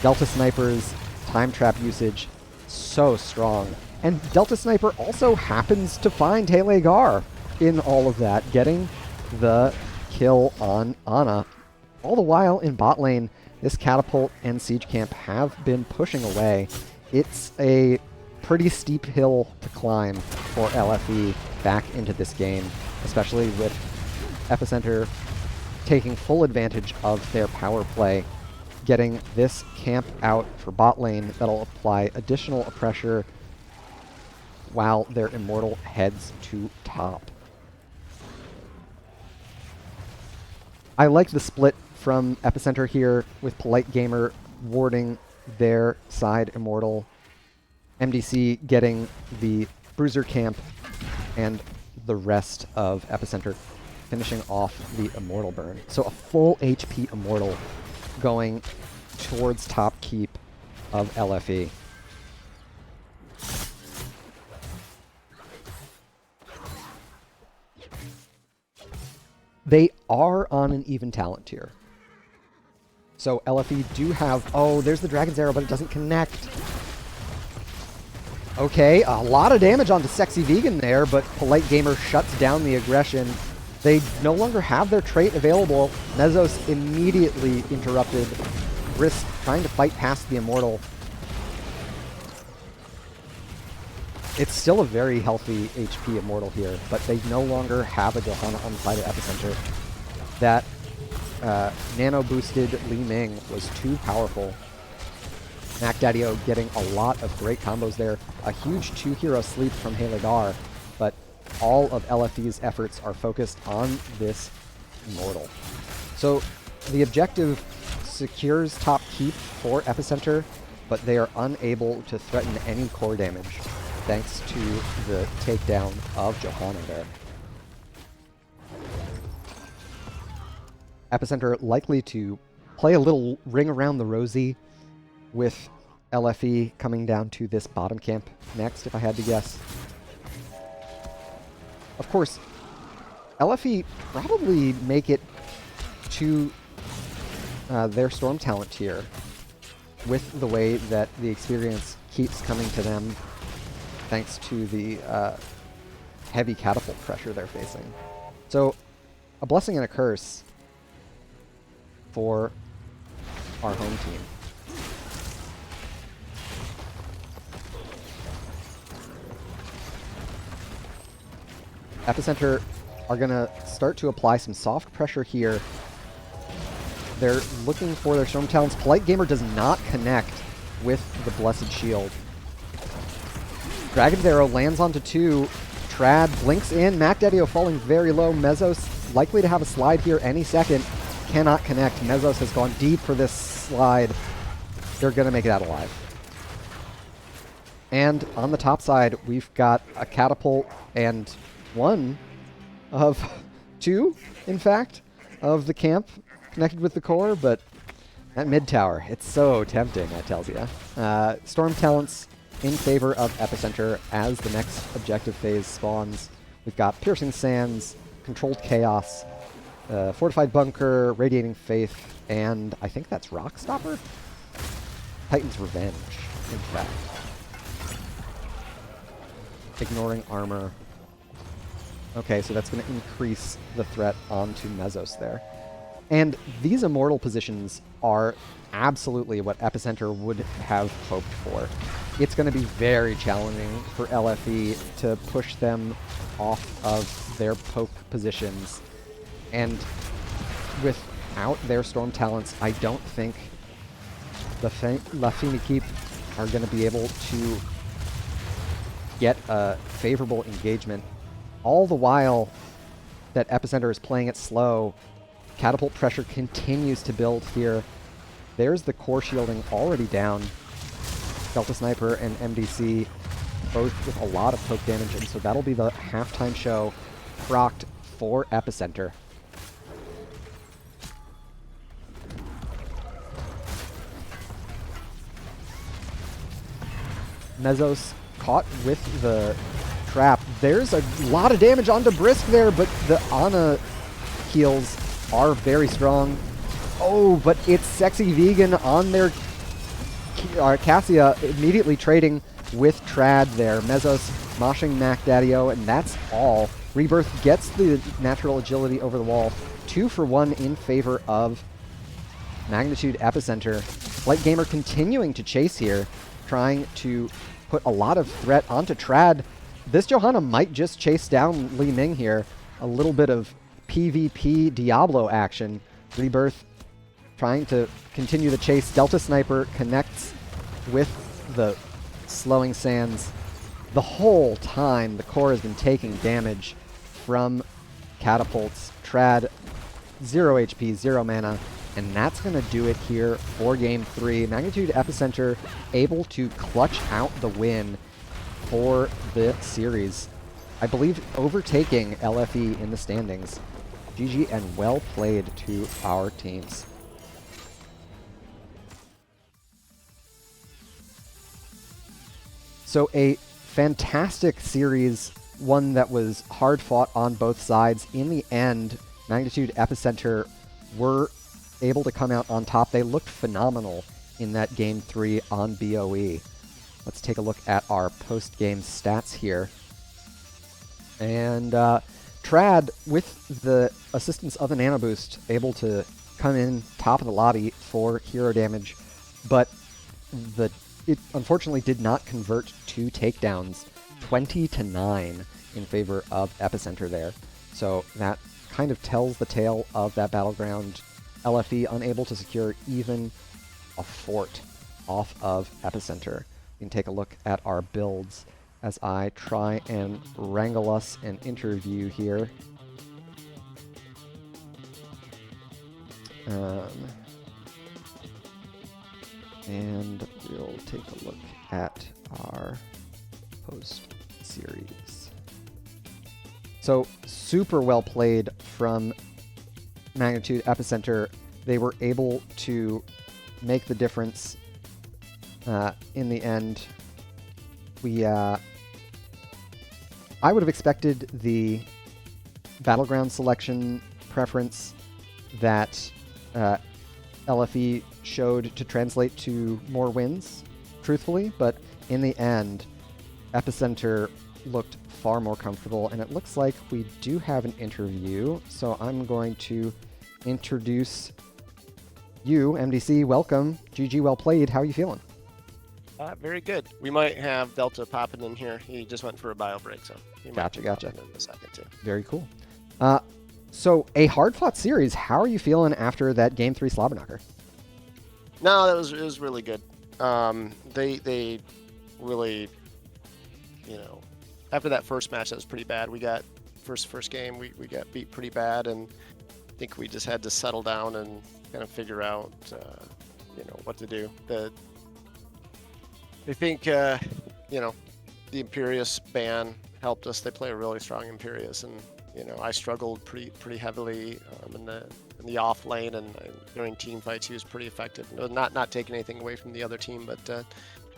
Delta Sniper's time trap usage so strong. And Delta Sniper also happens to find Halegar in all of that, getting the kill on Ana. All the while in bot lane, this Catapult and Siege Camp have been pushing away. It's a pretty steep hill to climb for LFE back into this game, especially with Epicenter taking full advantage of their power play, getting this camp out for bot lane that'll apply additional pressure while their Immortal heads to top. I like the split from Epicenter here with Polite Gamer warding their side Immortal, MDC getting the Bruiser camp, and the rest of Epicenter finishing off the Immortal burn. So a full HP Immortal going towards top keep of LFE. They are on an even talent tier. So LFE do have... Oh, there's the Dragon's Arrow, but it doesn't connect. Okay, a lot of damage onto Sexy Vegan there, but Polite Gamer shuts down the aggression. They no longer have their trait available. Mezzos immediately interrupted. Brisk trying to fight past the Immortal. It's still a very healthy HP Immortal here, but they no longer have a Johanna on the side of Epicenter. That nano-boosted Li Ming was too powerful. Mac Daddy-O getting a lot of great combos there. A huge 2-hero sleep from Haladar, but all of LFE's efforts are focused on this Immortal. So the objective secures top keep for Epicenter, but they are unable to threaten any core damage thanks to the takedown of Johanna there. Epicenter likely to play a little ring around the rosy with LFE coming down to this bottom camp next, if I had to guess. Of course, LFE probably make it to their Storm talent tier with the way that the experience keeps coming to them thanks to the heavy catapult pressure they're facing. So, a blessing and a curse for our home team. Epicenter are going to start to apply some soft pressure here. They're looking for their Storm Talents. Polite Gamer does not connect with the Blessed Shield. Dragon's Arrow lands onto 2. Trad blinks in. Mac Daddy-O falling very low. Mezzos likely to have a slide here any second. Cannot connect. Mezzos has gone deep for this slide. They're going to make it out alive. And on the top side, we've got a catapult and 1 of 2, in fact, of the camp connected with the core, but that mid tower, it's so tempting, that tells you. Storm talents in favor of Epicenter as the next objective phase spawns. We've got Piercing Sands, Controlled Chaos, Fortified Bunker, Radiating Faith, and I think that's Rock Stopper? Titan's Revenge, in fact. Ignoring armor. Okay, so that's going to increase the threat onto Mezzos there. And these Immortal positions are absolutely what Epicenter would have hoped for. It's going to be very challenging for LFE to push them off of their poke positions. And without their Storm talents, I don't think the Équipe are going to be able to get a favorable engagement. All the while that Epicenter is playing it slow, catapult pressure continues to build here. There's the core shielding already down. Delta Sniper and MDC both with a lot of poke damage, and so that'll be the halftime show procced for Epicenter. Mezzos caught with the trap. There's a lot of damage onto Brisk there, but the Ana heals are very strong. Oh, but it's Sexy Vegan on their Cassia immediately trading with Trad there. Mezzos moshing Mac Daddy-O, and that's all. Rebirth gets the natural agility over the wall. 2 for 1 in favor of Magnitude Epicenter. Light Gamer continuing to chase here, trying to put a lot of threat onto Trad. This Johanna might just chase down Li Ming here. A little bit of PvP Diablo action. Rebirth trying to continue the chase. Delta Sniper connects with the slowing sands. The whole time the core has been taking damage from catapults. Trad, 0 HP, 0 mana, and that's going to do it here for Game 3. Magnitude Epicenter able to clutch out the win for the series. I believe overtaking LFE in the standings. GG and well played to our teams. So a fantastic series, one that was hard fought on both sides. In the end, Magnitude Epicenter were able to come out on top. They looked phenomenal in that Game 3 on BOE. Let's take a look at our post-game stats here. And Trad, with the assistance of the Nano Boost, able to come in top of the lobby for hero damage, but it unfortunately did not convert to takedowns, 20-9 in favor of Epicenter there. So that kind of tells the tale of that Battleground. LFE unable to secure even a fort off of Epicenter. We can take a look at our builds as I try and wrangle us an interview here. And we'll take a look at our post-series. So super well played from Magnitude Epicenter. They were able to make the difference in the end. I would have expected the Battleground selection preference that LFE showed to translate to more wins, truthfully, but in the end, Epicenter looked far more comfortable, and it looks like we do have an interview, so I'm going to introduce you, MDC. Welcome. GG, well played. How are you feeling? Very good. We might have Delta popping in here. He just went for a bio break, so he might be Gotcha. popping in a second too. Very cool. So a hard-fought series. How are you feeling after that Game 3 Slobberknocker? No, it was really good. They really, after that first match, that was pretty bad. We got first game, we got beat pretty bad, and I think we just had to settle down and kind of figure out, what to do. I think, the Imperius ban helped us. They play a really strong Imperius, and I struggled pretty heavily in the off lane, and during team fights he was pretty effective. Not taking anything away from the other team, but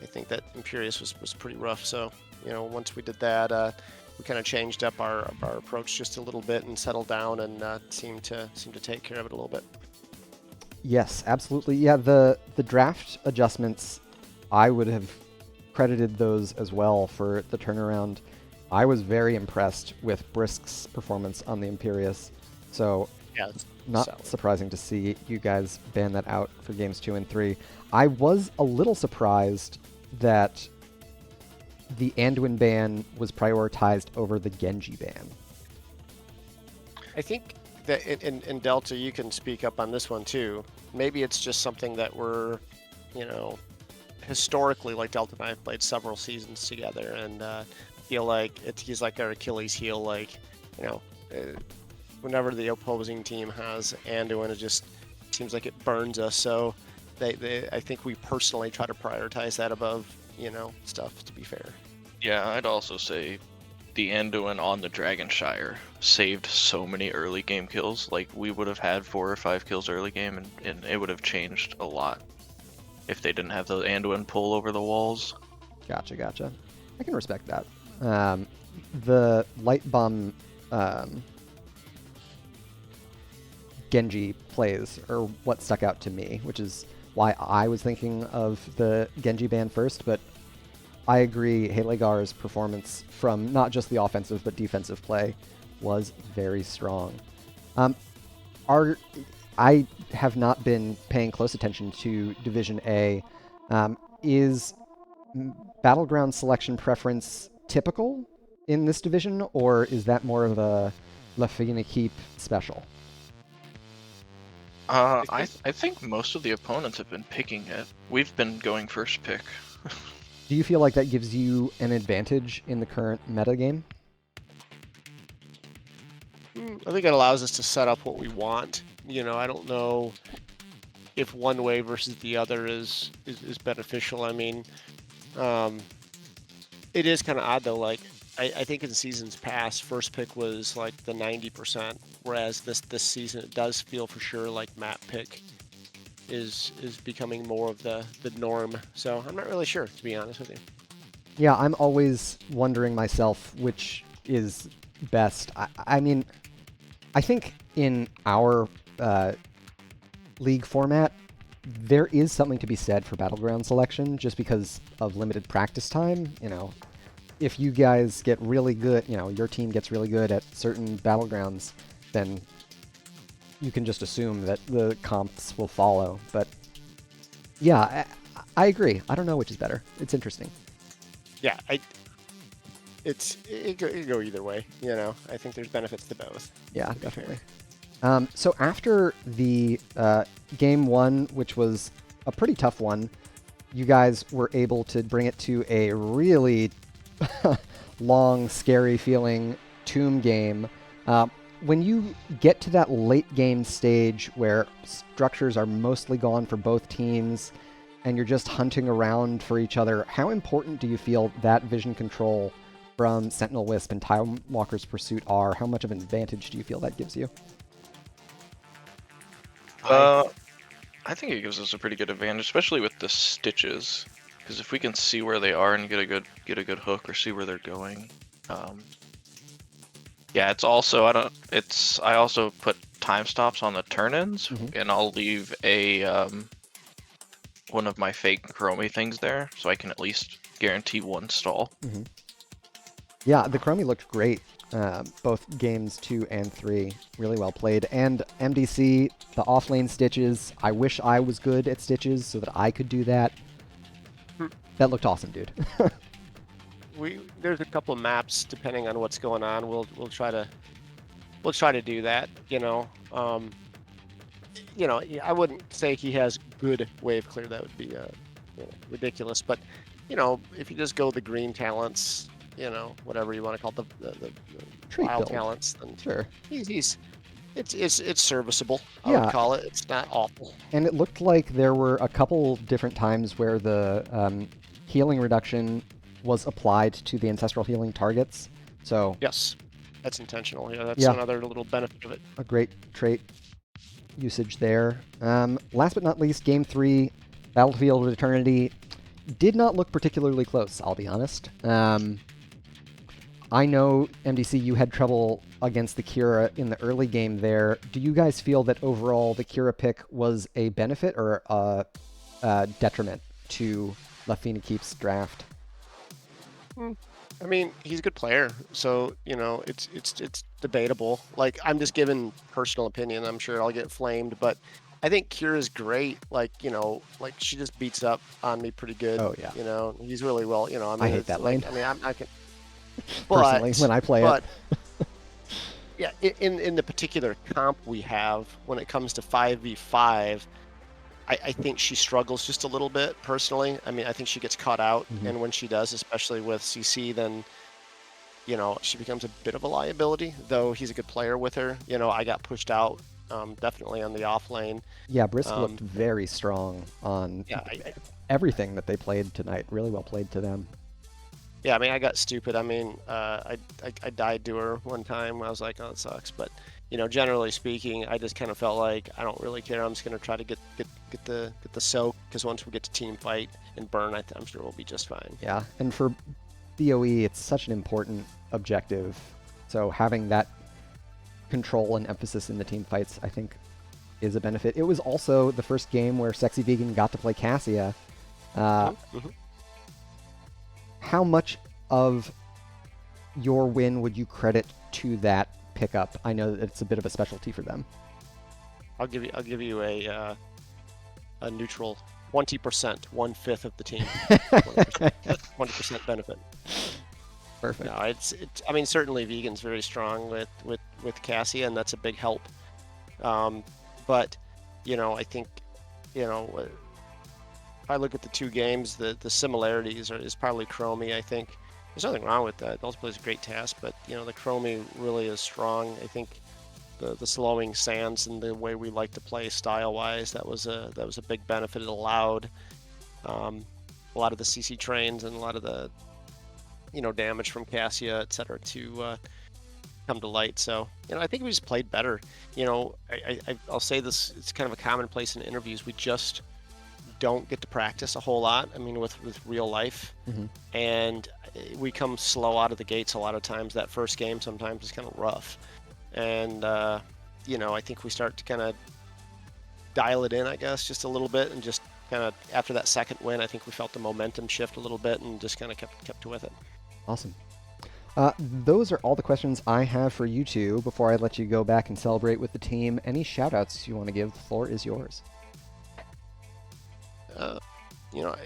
I think that Imperius was pretty rough. So once we did that, we kind of changed up our approach just a little bit and settled down, and seemed to take care of it a little bit. Yes, absolutely. Yeah, the draft adjustments, I would have credited those as well for the turnaround. I was very impressed with Brisk's performance on the Imperius, so yeah, not surprising to see you guys ban that out for games 2 and 3. I was a little surprised that the Anduin ban was prioritized over the Genji ban. I think that in Delta, you can speak up on this one too. Maybe it's just something that we're, historically, like Delta and I have played several seasons together, and feel like he's like our Achilles heel. Like, whenever the opposing team has Anduin, it just seems like it burns us. So I think we personally try to prioritize that above, stuff, to be fair. Yeah, I'd also say the Anduin on the Dragonshire saved so many early game kills. Like, we would have had 4 or 5 kills early game, and it would have changed a lot if they didn't have the Anduin pull over the walls. Gotcha. I can respect that. The Light Bomb Genji plays are what stuck out to me, which is why I was thinking of the Genji ban first, but I agree Halegar's performance from not just the offensive but defensive play was very strong. I have not been paying close attention to Division A. Is Battleground selection preference typical in this division, or is that more of a La Fine Équipe special? I think most of the opponents have been picking it. We've been going first pick. Do you feel like that gives you an advantage in the current meta game? I think it allows us to set up what we want. I don't know if one way versus the other is beneficial. I mean, it is kind of odd though. Like, I think in seasons past, first pick was like the 90%, whereas this season it does feel for sure like map pick is becoming more of the norm. So I'm not really sure, to be honest with you. Yeah, I'm always wondering myself which is best. I mean, I think in our league format, there is something to be said for battleground selection just because of limited practice time. You know, if you guys get really good, you know, your team gets really good at certain battlegrounds, then you can just assume that the comps will follow. But yeah, I agree. I don't know which is better. It's interesting. Yeah, it go either way. You know, I think there's benefits to both. Yeah, definitely. So after the game one, which was a pretty tough one, you guys were able to bring it to a really long, scary feeling tomb game. When you get to that late game stage where structures are mostly gone for both teams and you're just hunting around for each other, how important do you feel that vision control from Sentinel Wisp and Time Walker's Pursuit are? How much of an advantage do you feel that gives you? I think it gives us a pretty good advantage, especially with the stitches, because if we can see where they are and get a good hook or see where they're going. Yeah, it's also I also put time stops on the turn-ins, and I'll leave a one of my fake chromie things there, so I can at least guarantee one stall. Yeah, the chromie looked great. Both games 2 and 3, really well played. And MDC, the offlane stitches, I wish I was good at stitches so that I could do that. That looked awesome, dude. There's a couple of maps depending on what's going on. We'll try to do that. You know, I wouldn't say he has good wave clear. That would be ridiculous. But you know, if you just go the green talents, you know, whatever you want to call it, the wild talents, then sure, it's serviceable. I Yeah. would call it. It's not awful. And it looked like there were a couple different times where the healing reduction was applied to the ancestral healing targets. So Yes, that's intentional. Yeah, that's Yeah. another little benefit of it. a great trait usage there. Last but not least, Game 3, Battlefield of Eternity, did not look particularly close, I'll be honest. I know, MDC, you had trouble against the Kira in the early game there. Do you guys feel that overall the Kira pick was a benefit or a detriment to Équipe's draft? I mean, he's a good player, so you know it's debatable. Like I'm just giving personal opinion. I'm sure I'll get flamed, but I think Kira's great. Like you know, like she just beats up on me pretty good. Oh, yeah. You know, he's really well. You know, I mean, I hate it's that like, lane. I mean, I can. Personally, when I play it. Yeah, in the particular comp we have, when it comes to 5v5, I think she struggles just a little bit personally. I mean, I think she gets caught out, and when she does, especially with CC, then you know she becomes a bit of a liability. Though he's a good player with her, you know, I got pushed out definitely on the off lane. Yeah, Brisk looked very strong on everything that they played tonight. Really well played to them. Yeah, I mean, I got stupid. I mean, I died to her one time. I was like, oh, it sucks. But, you know, generally speaking, I just kind of felt like I don't really care. I'm just going to try to get the soak, because once we get to team fight and burn, I'm sure we'll be just fine. Yeah, and for BOE, it's such an important objective. So having that control and emphasis in the team fights, I think, is a benefit. It was also the first game where Sexy Vegan got to play Cassia. How much of your win would you credit to that pickup? I know that it's a bit of a specialty for them. I'll give you a neutral 20%, 1/5 of the team, 20% benefit. Perfect. No, it's. I mean, certainly Vegan's very strong with Cassia, and that's a big help. But you know, I think, you know, if I look at the two games, the similarities is probably Chromie. I think there's nothing wrong with that. Multiplayer is a great task, but you know, the Chromie really is strong. I think the slowing sands and the way we like to play style-wise, that was a big benefit. It allowed a lot of the CC trains and a lot of the, you know, damage from Cassia, etc., to come to light. So, you know, I think we just played better. You know, I'll say this, it's kind of a commonplace in interviews. We just don't get to practice a whole lot. I mean, with real life, and we come slow out of the gates a lot of times. That first game sometimes is kind of rough, and you know, I think we start to kind of dial it in, I guess, just a little bit, and just kind of after that second win, I think we felt the momentum shift a little bit, and just kind of kept with it. Awesome. Those are all the questions I have for you two. Before I let you go back and celebrate with the team, any shout-outs you want to give? The floor is yours. You know,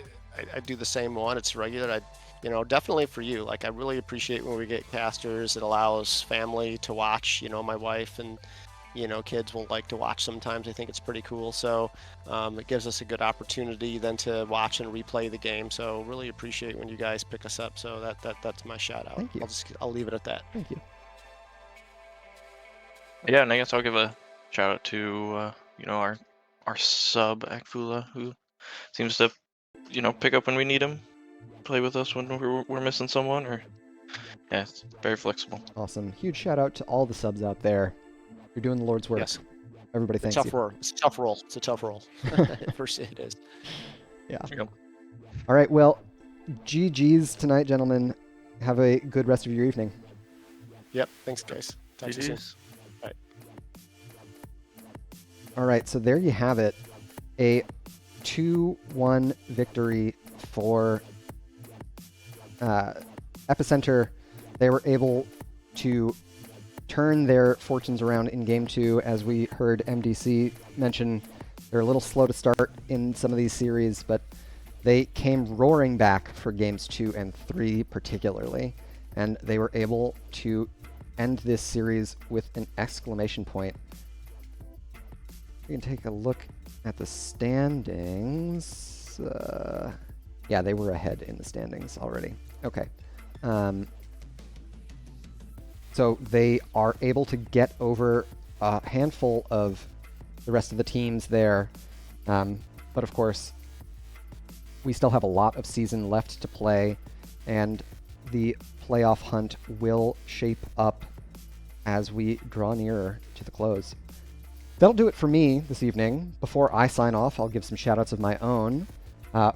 I do the same one. It's regular. You know, definitely for you. Like, I really appreciate when we get casters. It allows family to watch. You know, my wife and, you know, kids will like to watch sometimes. I think it's pretty cool. So it gives us a good opportunity then to watch and replay the game. So really appreciate when you guys pick us up. So that's my shout out. Thank you. I'll leave it at that. Thank you. Yeah, and I guess I'll give a shout out to you know, our sub Akfula, who seems to, you know, pick up when we need him, play with us when we're missing someone, or yeah, it's very flexible. Awesome. Huge shout out to all the subs out there. You're doing the Lord's work. Yes. Everybody thanks you. It's a tough role. It's a tough role. First it is. Yeah. Yep. All right. Well, GG's tonight, gentlemen. Have a good rest of your evening. Yep. Thanks, guys. Talk to you soon. GG's. Bye. All right. So there you have it. A 2-1 victory for Epicenter. They were able to turn their fortunes around in Game 2. As we heard MDC mention, they're a little slow to start in some of these series, but they came roaring back for Games 2 and 3 particularly, and they were able to end this series with an exclamation point. We can take a look at the standings. Yeah, they were ahead in the standings already. Okay. So they are able to get over a handful of the rest of the teams there. But of course, we still have a lot of season left to play, and the playoff hunt will shape up as we draw nearer to the close. That'll do it for me this evening. Before I sign off, I'll give some shoutouts of my own.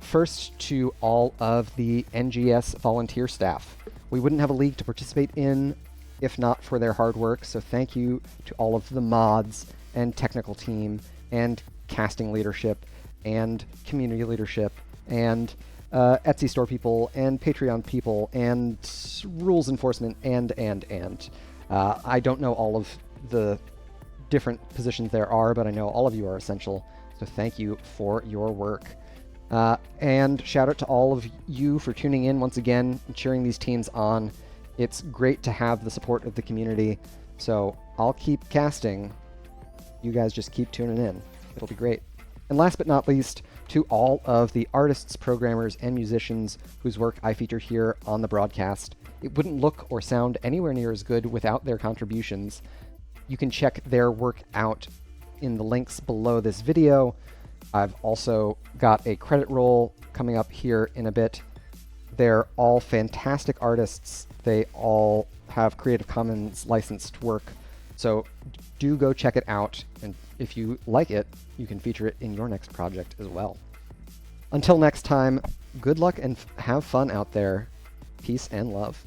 First, to all of the NGS volunteer staff. We wouldn't have a league to participate in if not for their hard work, so thank you to all of the mods and technical team and casting leadership and community leadership and Etsy store people and Patreon people and rules enforcement and. I don't know all of the different positions there are, but I know all of you are essential, so thank you for your work. And shout out to all of you for tuning in once again and cheering these teams on. It's great to have the support of the community, so I'll keep casting. You guys just keep tuning in. It'll be great. And last but not least, to all of the artists, programmers, and musicians whose work I feature here on the broadcast. It wouldn't look or sound anywhere near as good without their contributions. You can check their work out in the links below this video. I've also got a credit roll coming up here in a bit. They're all fantastic artists. They all have Creative Commons licensed work. So do go check it out. And if you like it, you can feature it in your next project as well. Until next time, good luck and have fun out there. Peace and love.